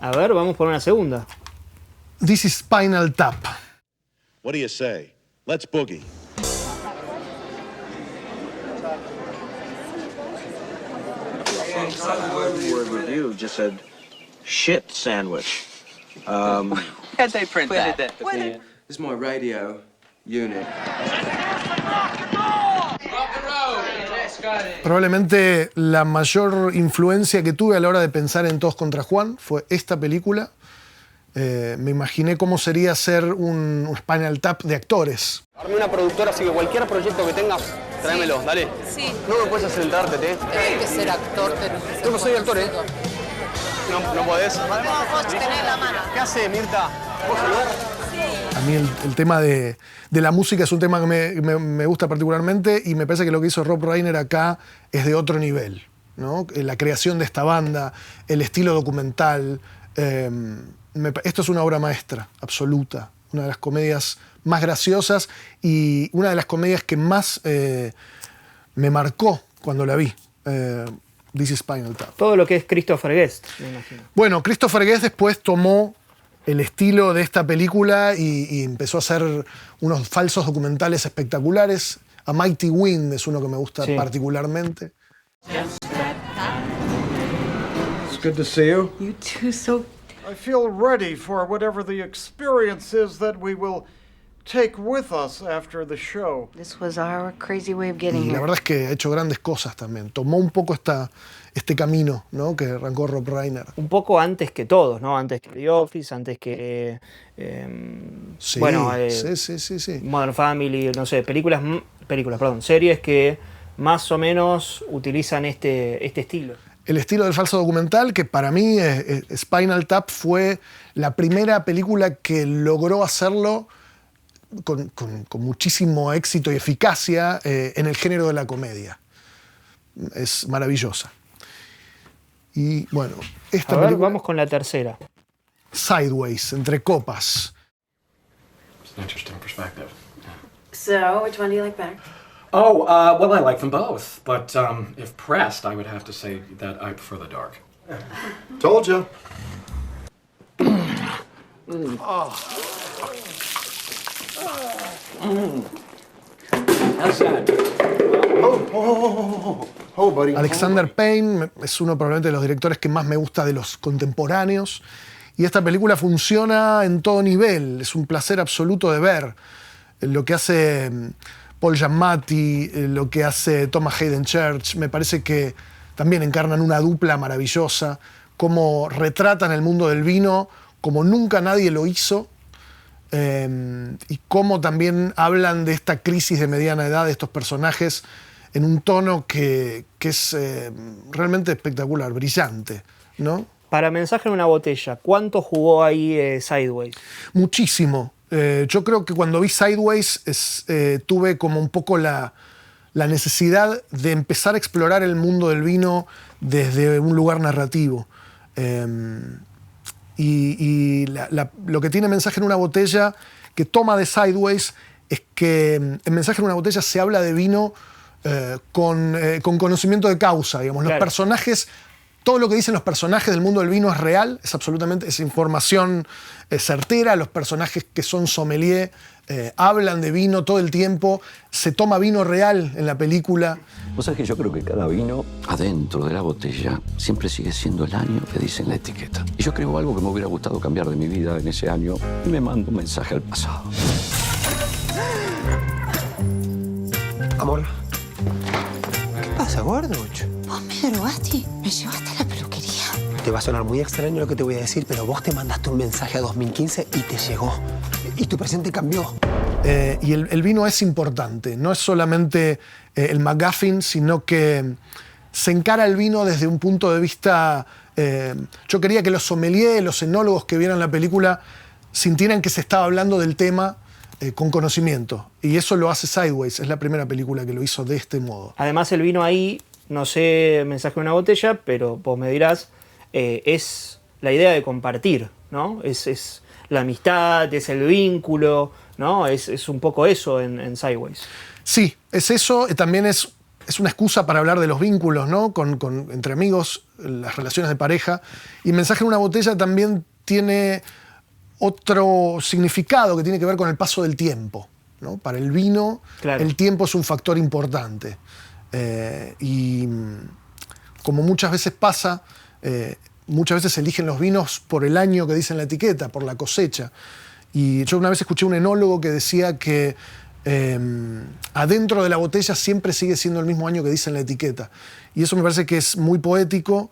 A ver, vamos por una segunda. This is Spinal Tap. What do you say? Let's boogie. Word review just said shit sandwich. How'd they print that? This is my radio unit. Probablemente la mayor influencia que tuve a la hora de pensar en Todos contra Juan fue esta película. Me imaginé cómo sería hacer un Spinal Tap de actores. Armé una productora, así que cualquier proyecto que tengas, tráemelo, dale. Sí. No me puedes sentarte, ¿eh? Tienes que ser actor. Yo no soy actor, ¿eh? No podés. Vos tenés la mano. ¿Qué haces, Mirta? ¿Puedo saludar? A mí el tema de la música es un tema que me gusta particularmente y me parece que lo que hizo Rob Reiner acá es de otro nivel, ¿no? La creación de esta banda, el estilo documental. Esto es una obra maestra, absoluta. Una de las comedias más graciosas y una de las comedias que más me marcó cuando la vi. This is Spinal Tap. Todo lo que es Christopher Guest, me imagino. Bueno, Christopher Guest después tomó el estilo de esta película y empezó a hacer unos falsos documentales espectaculares. A Mighty Wind es uno que me gusta particularmente. It's good to see you. You too, so... I feel ready for whatever the experience is that we will take with us after the show. This was our crazy way of getting Y la here. verdad es que ha hecho grandes cosas también. Tomó un poco este camino, ¿no? Que arrancó Rob Reiner. Un poco antes que todos, ¿no? Antes que The Office, antes que... Sí, bueno, sí. Modern Family, no sé, series que más o menos utilizan este estilo. El estilo del falso documental, que para mí Spinal Tap fue la primera película que logró hacerlo con muchísimo éxito y eficacia en el género de la comedia. Es maravillosa. Y bueno, esta película... Vamos con la tercera. Sideways, Entre copas. It's an interesting perspective. So, which one do you like better? Oh, well, I like them both, but if pressed, I would have to say that I prefer the dark. Told you. How's that? Oh, buddy. Alexander Payne es uno probablemente de los directores que más me gusta de los contemporáneos. Y esta película funciona en todo nivel. Es un placer absoluto de ver lo que hace Paul Giamatti, lo que hace Thomas Hayden Church. Me parece que también encarnan una dupla maravillosa, cómo retratan el mundo del vino como nunca nadie lo hizo, y cómo también hablan de esta crisis de mediana edad de estos personajes en un tono que es realmente espectacular, brillante, ¿no? Para Mensaje en una botella, ¿cuánto jugó ahí Sideways? Muchísimo. Yo creo que cuando vi Sideways tuve como un poco la necesidad de empezar a explorar el mundo del vino desde un lugar narrativo. Lo que tiene Mensaje en una botella, que toma de Sideways, es que en Mensaje en una botella se habla de vino con conocimiento de causa, digamos. Los personajes... Todo lo que dicen los personajes del mundo del vino es real, es información certera. Los personajes que son sommelier hablan de vino todo el tiempo, se toma vino real en la película. Vos sabés que yo creo que cada vino adentro de la botella siempre sigue siendo el año que dice en la etiqueta. Y yo creo algo que me hubiera gustado cambiar de mi vida en ese año y me mando un mensaje al pasado. Amor. ¿Qué pasa, gordo? Vos me drogaste, me llevaste a la peluquería. Te va a sonar muy extraño lo que te voy a decir, pero vos te mandaste un mensaje a 2015 y te llegó. Y tu presente cambió. Y el vino es importante. No es solamente el McGuffin, sino que se encara el vino desde un punto de vista... yo quería que los sommeliers, los enólogos que vieran la película sintieran que se estaba hablando del tema con conocimiento. Y eso lo hace Sideways. Es la primera película que lo hizo de este modo. Además, el vino ahí, no sé, Mensaje en una botella, pero vos me dirás, es la idea de compartir, ¿no? Es la amistad, es el vínculo, ¿no? Es un poco eso en Sideways. Sí, es eso. También es una excusa para hablar de los vínculos, ¿no? Entre amigos, las relaciones de pareja. Y Mensaje en una botella también tiene otro significado que tiene que ver con el paso del tiempo, ¿no? Para el vino, el tiempo es un factor importante. Y como muchas veces pasa, muchas veces se eligen los vinos por el año que dice en la etiqueta, por la cosecha. Y yo una vez escuché un enólogo que decía que adentro de la botella siempre sigue siendo el mismo año que dice en la etiqueta. Y eso me parece que es muy poético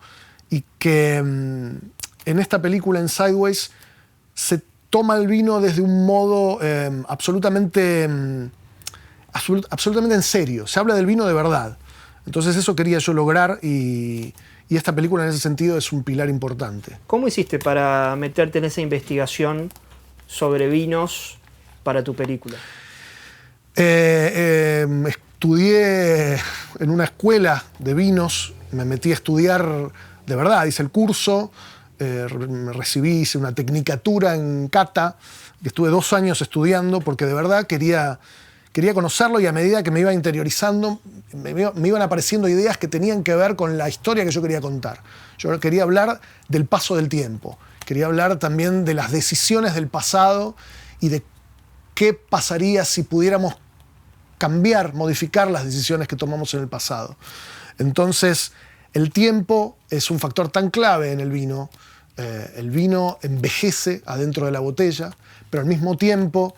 y que en esta película, en Sideways, se toma el vino desde un modo absolutamente en serio. Se habla del vino de verdad. Entonces eso quería yo lograr y esta película en ese sentido es un pilar importante. ¿Cómo hiciste para meterte en esa investigación sobre vinos para tu película? Estudié en una escuela de vinos, me metí a estudiar de verdad, hice el curso, me recibí, hice una tecnicatura en cata, que estuve 2 años estudiando porque de verdad quería conocerlo y a medida que me iba interiorizando me iban apareciendo ideas que tenían que ver con la historia que yo quería contar. Yo quería hablar del paso del tiempo, quería hablar también de las decisiones del pasado y de qué pasaría si pudiéramos cambiar, modificar las decisiones que tomamos en el pasado. Entonces, el tiempo es un factor tan clave en el vino. El vino envejece adentro de la botella, pero al mismo tiempo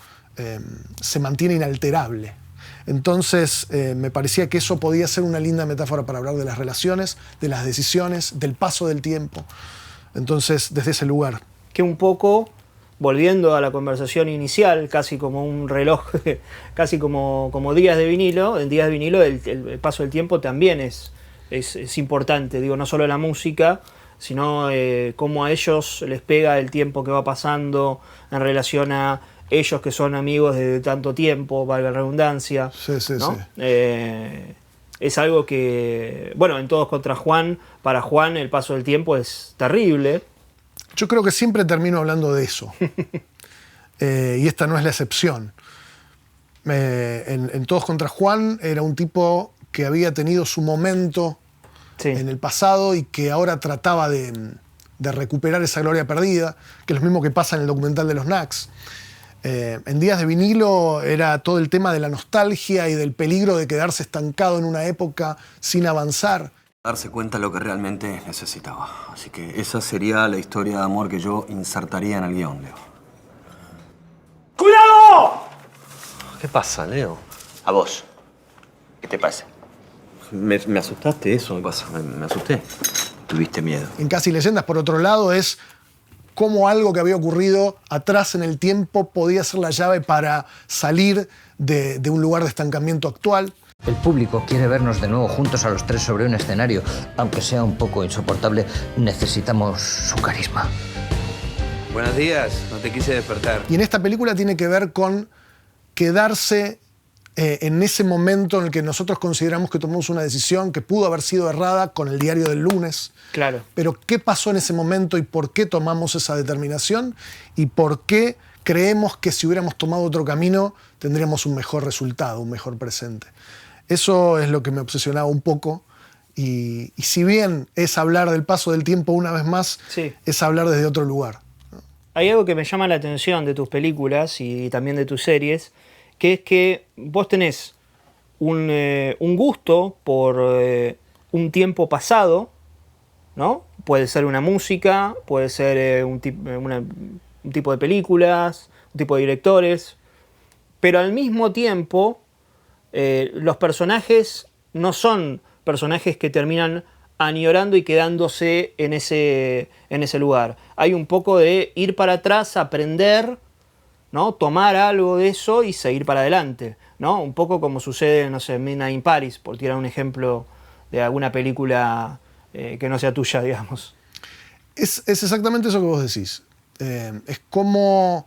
se mantiene inalterable. Entonces, me parecía que eso podía ser una linda metáfora para hablar de las relaciones, de las decisiones, del paso del tiempo. Entonces, desde ese lugar. Que un poco, volviendo a la conversación inicial, casi como un reloj, casi como días de vinilo, en días de vinilo el paso del tiempo también es importante. Digo, no solo la música, sino cómo a ellos les pega el tiempo que va pasando en relación a ellos que son amigos desde tanto tiempo, valga la redundancia. Sí, ¿no? sí. Es algo que, bueno, en Todos contra Juan, para Juan el paso del tiempo es terrible. Yo creo que siempre termino hablando de eso. Y esta no es la excepción. En Todos contra Juan era un tipo que había tenido su momento en el pasado y que ahora trataba de recuperar esa gloria perdida, que es lo mismo que pasa en el documental de los Knacks. En Días de vinilo era todo el tema de la nostalgia y del peligro de quedarse estancado en una época sin avanzar. Darse cuenta de lo que realmente necesitaba. Así que esa sería la historia de amor que yo insertaría en el guión, Leo. ¡Cuidado! ¿Qué pasa, Leo? A vos. ¿Qué te pasa? Me asustaste, eso me pasa. Me asusté. Tuviste miedo. En Casi Leyendas, por otro lado, es cómo algo que había ocurrido atrás en el tiempo podía ser la llave para salir de un lugar de estancamiento actual. El público quiere vernos de nuevo juntos a los 3 sobre un escenario. Aunque sea un poco insoportable, necesitamos su carisma. Buenos días, no te quise despertar. Y en esta película tiene que ver con quedarse en ese momento en el que nosotros consideramos que tomamos una decisión que pudo haber sido errada con el diario del lunes. Claro. Pero ¿qué pasó en ese momento y por qué tomamos esa determinación? Y por qué creemos que si hubiéramos tomado otro camino tendríamos un mejor resultado, un mejor presente. Eso es lo que me obsesionaba un poco. Y si bien es hablar del paso del tiempo una vez más, es hablar desde otro lugar. Hay algo que me llama la atención de tus películas y también de tus series, que es que vos tenés un gusto por un tiempo pasado, ¿no? Puede ser una música, puede ser un tipo de películas, un tipo de directores, pero al mismo tiempo los personajes no son personajes que terminan añorando y quedándose en ese lugar. Hay un poco de ir para atrás, aprender, ¿no? Tomar algo de eso y seguir para adelante, ¿no? Un poco como sucede, no sé, en Midnight in Paris, por tirar un ejemplo de alguna película que no sea tuya, digamos. Es exactamente eso que vos decís. Es como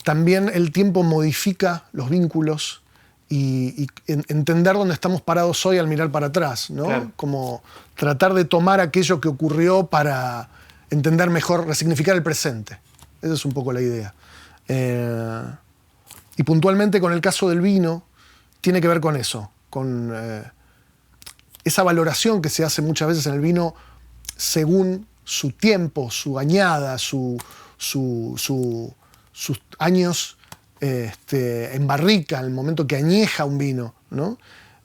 también el tiempo modifica los vínculos y entender dónde estamos parados hoy al mirar para atrás, ¿no? Claro. Como tratar de tomar aquello que ocurrió para entender mejor, resignificar el presente. Esa es un poco la idea. Y puntualmente con el caso del vino, tiene que ver con eso, con esa valoración que se hace muchas veces en el vino según su tiempo, su añada, sus años en barrica, en el momento que añeja un vino, ¿no?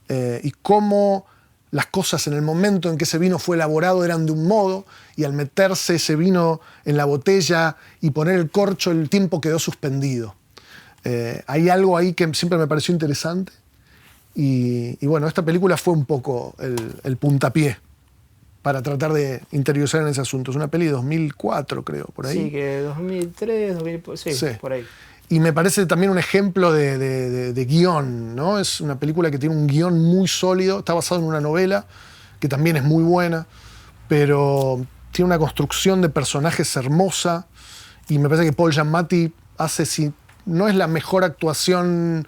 Y cómo las cosas en el momento en que ese vino fue elaborado eran de un modo, y al meterse ese vino en la botella y poner el corcho, el tiempo quedó suspendido. Hay algo ahí que siempre me pareció interesante. Y bueno, esta película fue un poco el puntapié para tratar de interiorizar en ese asunto. Es una peli de 2004, creo, por ahí. Sí, que 2003, 2000, sí, por ahí. Y me parece también un ejemplo de guión, ¿no? Es una película que tiene un guión muy sólido, está basado en una novela que también es muy buena, pero tiene una construcción de personajes hermosa, y me parece que Paul Giamatti hace, si no es la mejor actuación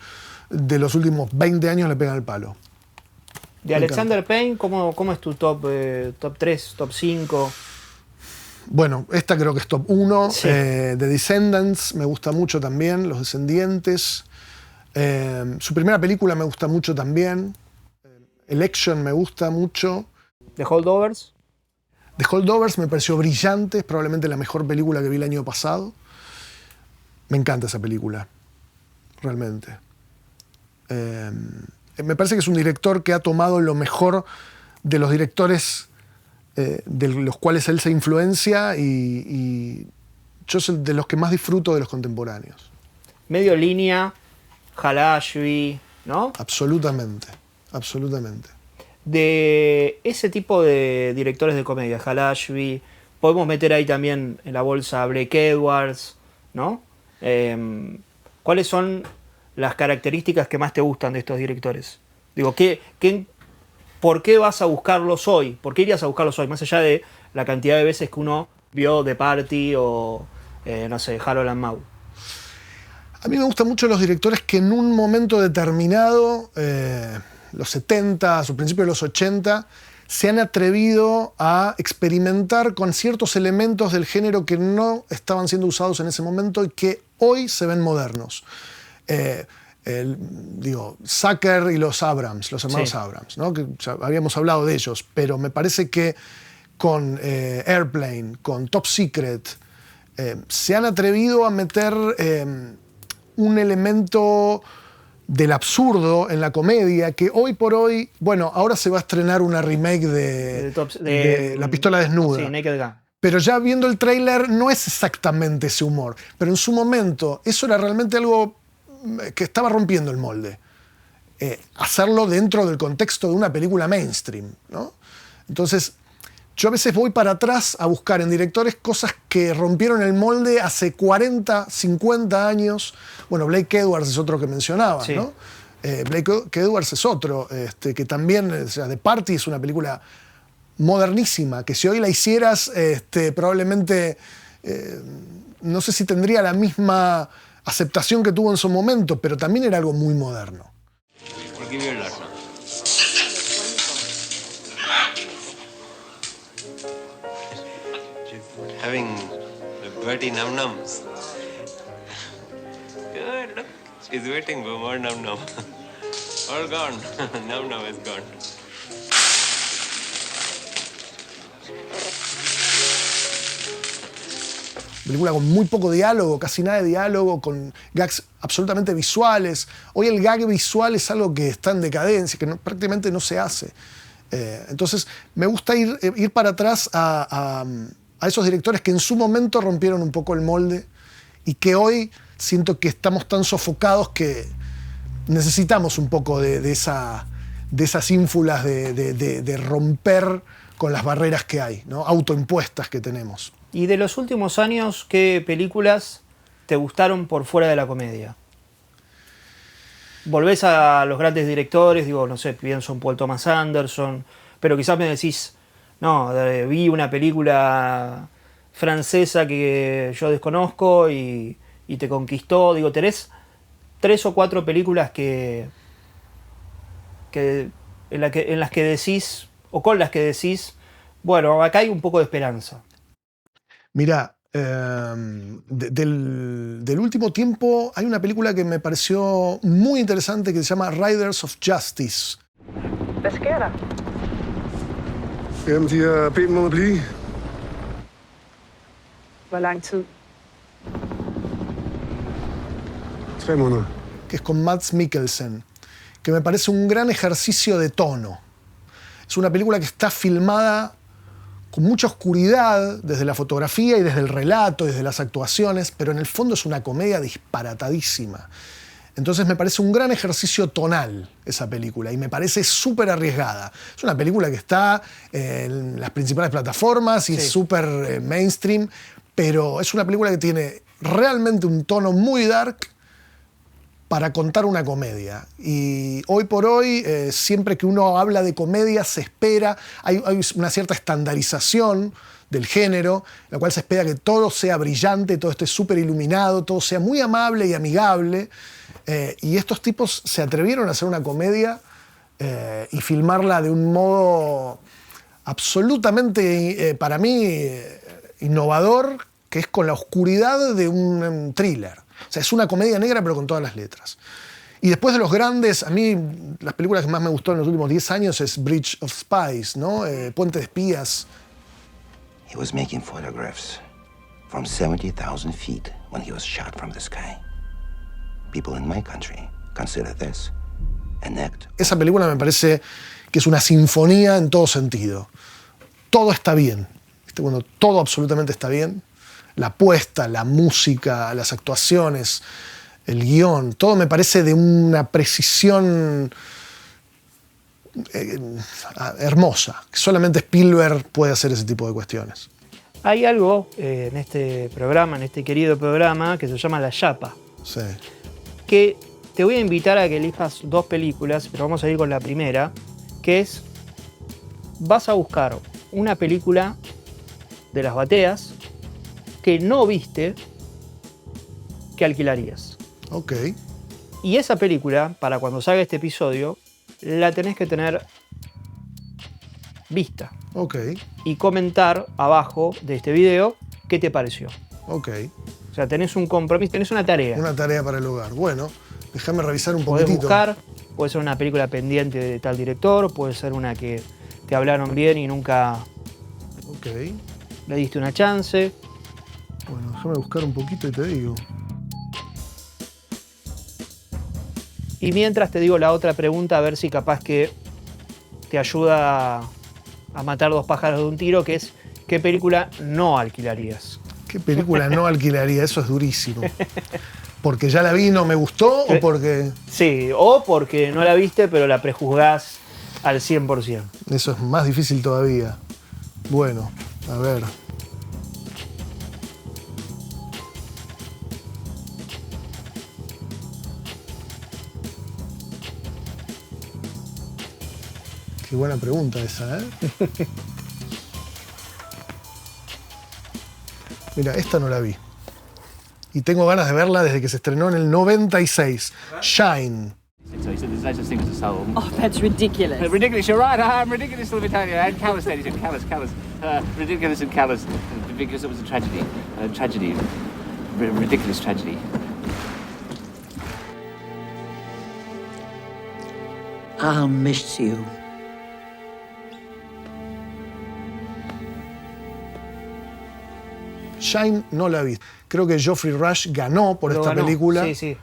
de los últimos 20 años, le pega el palo. De Alexander Payne, ¿cómo es tu top 3, top 5? Bueno, esta creo que es top 1. Sí. The Descendants me gusta mucho también, Los Descendientes. Su primera película me gusta mucho también. Election me gusta mucho. ¿The Holdovers? The Holdovers me pareció brillante, es probablemente la mejor película que vi el año pasado. Me encanta esa película, realmente. Me parece que es un director que ha tomado lo mejor de los directores de los cuales él se influencia, y yo soy de los que más disfruto de los contemporáneos. Medio línea, Hal Ashby, ¿no? Absolutamente, absolutamente. De ese tipo de directores de comedia, Hal Ashby, podemos meter ahí también en la bolsa a Blake Edwards, ¿no? ¿Cuáles son las características que más te gustan de estos directores? Digo, ¿por qué vas a buscarlos hoy? ¿Por qué irías a buscarlos hoy? Más allá de la cantidad de veces que uno vio The Party o, no sé, Harold and Maude. A mí me gustan mucho los directores que en un momento determinado, los 70 o principios de los 80, se han atrevido a experimentar con ciertos elementos del género que no estaban siendo usados en ese momento y que hoy se ven modernos. Zucker y los Abrams, los hermanos Sí. Abrams, ¿no? Que ya habíamos hablado de ellos, pero me parece que con Airplane, con Top Secret, se han atrevido a meter un elemento del absurdo en la comedia que hoy por hoy, bueno, ahora se va a estrenar una remake de La pistola desnuda. Sí, Naked Gun. Pero ya viendo el tráiler no es exactamente ese humor. Pero en su momento eso era realmente algo que estaba rompiendo el molde. Hacerlo dentro del contexto de una película mainstream, ¿no? Entonces, yo a veces voy para atrás a buscar en directores cosas que rompieron el molde hace 40, 50 años. Bueno, Blake Edwards es otro que mencionaba, Sí. ¿no? Blake Edwards es otro, que también, o sea, The Party es una película modernísima, que si hoy la hicieras, probablemente, no sé si tendría la misma aceptación que tuvo en su momento, pero también era algo muy moderno. Having the birdie num-nums. Good, look. She's waiting for more num-num. All gone. Num-num is gone. Película con muy poco diálogo, casi nada de diálogo, con gags absolutamente visuales. Hoy el gag visual es algo que está en decadencia, que prácticamente no se hace. Entonces me gusta ir para atrás a esos directores que en su momento rompieron un poco el molde y que hoy siento que estamos tan sofocados que necesitamos un poco de esas ínfulas de romper con las barreras que hay, ¿no? Autoimpuestas que tenemos. Y de los últimos años, ¿qué películas te gustaron por fuera de la comedia? Volvés a los grandes directores, digo, no sé, pienso en Paul Thomas Anderson, pero quizás me decís, no, vi una película francesa que yo desconozco y te conquistó. Digo, ¿tenés 3 o 4 películas en las que decís, o con las que decís, bueno, acá hay un poco de esperanza? Mirá, del último tiempo hay una película que me pareció muy interesante que se llama Riders of Justice. Hvad sker der? Jamen, de har bedt mig om at blive. Hvor lang tid? 3 måneder. Que es con Mads Mikkelsen, que me parece un gran ejercicio de tono. Es una película que está filmada con mucha oscuridad desde la fotografía y desde el relato, desde las actuaciones, pero en el fondo es una comedia disparatadísima. Entonces me parece un gran ejercicio tonal esa película y me parece súper arriesgada. Es una película que está en las principales plataformas y es súper mainstream, pero es una película que tiene realmente un tono muy dark para contar una comedia. Y hoy por hoy, siempre que uno habla de comedia, se espera, hay una cierta estandarización del género, en la cual se espera que todo sea brillante, todo esté súper iluminado, todo sea muy amable y amigable. Y estos tipos se atrevieron a hacer una comedia y filmarla de un modo absolutamente, para mí, innovador, que es con la oscuridad de un thriller. O sea, es una comedia negra, pero con todas las letras. Y después de los grandes, a mí las películas que más me gustó en los últimos 10 años es Bridge of Spies, ¿no? Puente de Espías. He was making photographs from 70,000 feet when he was shot from the sky. People in my country consider this an act. Esa película me parece que es una sinfonía en todo sentido. Todo está bien. ¿Viste? Cuando todo absolutamente está bien. La puesta, la música, las actuaciones, el guión, todo me parece de una precisión hermosa. Solamente Spielberg puede hacer ese tipo de cuestiones. Hay algo en este programa, en este querido programa, que se llama La Chapa. Sí. Que te voy a invitar a que elijas 2 películas, pero vamos a ir con la primera, que es, vas a buscar una película de las bateas que no viste, que alquilarías. Ok. Y esa película, para cuando salga este episodio, la tenés que tener vista. Ok. Y comentar abajo de este video qué te pareció. Ok. O sea, tenés un compromiso, tenés una tarea. Una tarea para el hogar. Bueno, déjame revisar un Podés poquitito. buscar, puede ser una película pendiente de tal director, puede ser una que te hablaron bien y nunca le diste una chance. Bueno, déjame buscar un poquito y te digo. Y mientras te digo la otra pregunta, a ver si capaz que te ayuda a matar 2 pájaros de un tiro, que es, ¿qué película no alquilarías? ¿Qué película no alquilaría? Eso es durísimo. ¿Porque ya la vi y no me gustó o porque...? Sí, o porque no la viste pero la prejuzgás al 100%. Eso es más difícil todavía. Bueno, a ver... Qué buena pregunta esa, ¿eh? Mira, esta no la vi. Y tengo ganas de verla desde que se estrenó en el 96. Shine. So he said there's no such thing as a soul. Oh, that's ridiculous. Ridiculous, you're right. I'm ridiculous, let me tell you. And callous, ladies, and callous. Ridiculous and callous. Because it was a tragedy. Ridiculous tragedy. I'll miss you. Shine no la vi. Creo que Geoffrey Rush ganó por esta película. Sí, sí.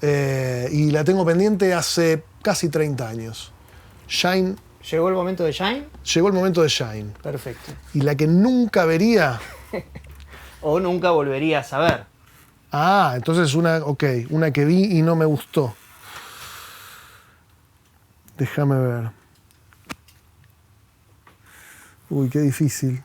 Y la tengo pendiente hace casi 30 años. Shine. ¿Llegó el momento de Shine? Llegó el momento de Shine. Perfecto. Y la que nunca vería... o nunca volverías a ver. Ah, entonces una que vi y no me gustó. Déjame ver. Uy, qué difícil.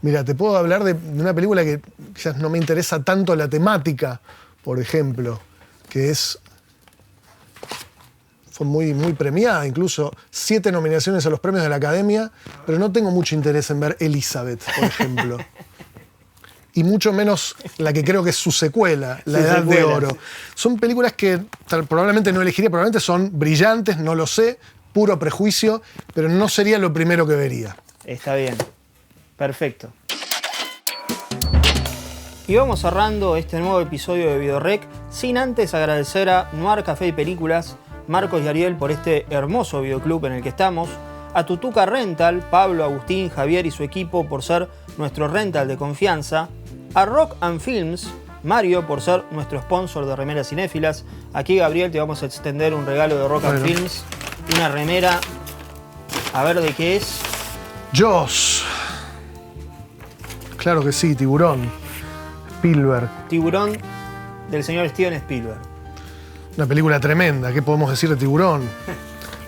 Mira, te puedo hablar de una película que quizás no me interesa tanto la temática, por ejemplo, que fue muy premiada, incluso 7 nominaciones a los premios de la Academia, pero no tengo mucho interés en ver Elizabeth, por ejemplo. Y mucho menos la que creo que es su secuela, La Edad de Oro. Son películas que probablemente no elegiría, probablemente son brillantes, no lo sé, puro prejuicio, pero no sería lo primero que vería. Está bien. Perfecto. Y vamos cerrando este nuevo episodio de Videorec sin antes agradecer a Noir Café y Películas, Marcos y Ariel por este hermoso videoclub en el que estamos, a Tutuca Rental, Pablo, Agustín, Javier y su equipo por ser nuestro rental de confianza, a Rock and Films Mario por ser nuestro sponsor de remeras cinéfilas. Aquí, Gabriel, te vamos a extender un regalo de Rock and Films. Una remera, a ver de qué es. Jaws. Claro que sí, Tiburón. Spielberg. Tiburón del señor Steven Spielberg. Una película tremenda, ¿qué podemos decir de Tiburón?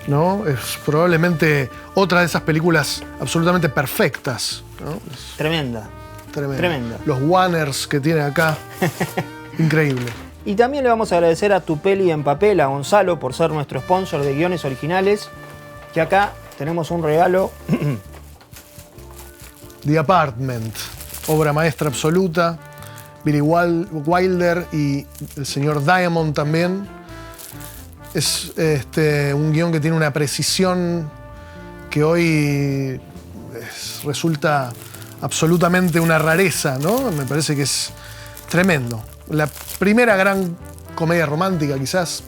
¿No? Es probablemente otra de esas películas absolutamente perfectas, ¿no? Es tremenda. Tremenda. Los Wanners que tiene acá. Increíble. Y también le vamos a agradecer a Tu Peli en Papel, a Gonzalo, por ser nuestro sponsor de guiones originales. Que acá tenemos un regalo. The Apartment, obra maestra absoluta. Billy Wilder y el señor Diamond también. Es un guión que tiene una precisión que hoy resulta absolutamente una rareza, ¿no? Me parece que es tremendo. La primera gran comedia romántica, quizás.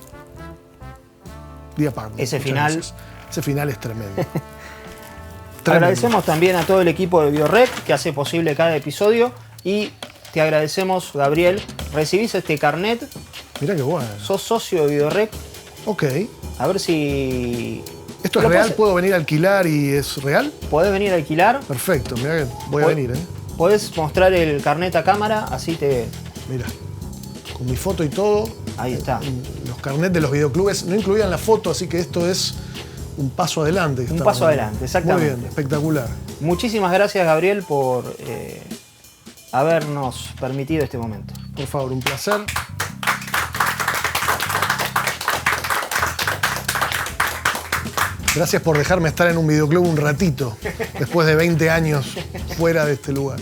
The Apartment. Ese final es tremendo. Agradecemos también a todo el equipo de Biorec que hace posible cada episodio y te agradecemos, Gabriel. Recibís este carnet. Mirá qué bueno. Sos socio de Biorec. Ok. A ver si... ¿Esto es real? ¿Puedo venir a alquilar y es real? Podés venir a alquilar. Perfecto, mirá que voy a venir, ¿eh? Podés mostrar el carnet a cámara, así te... Mirá, con mi foto y todo. Ahí está. Los carnets de los videoclubes no incluían la foto, así que esto es un paso adelante. Un paso adelante, exactamente. Muy bien, espectacular. Muchísimas gracias, Gabriel, por habernos permitido este momento. Por favor, un placer. Gracias por dejarme estar en un videoclub un ratito, después de 20 años fuera de este lugar.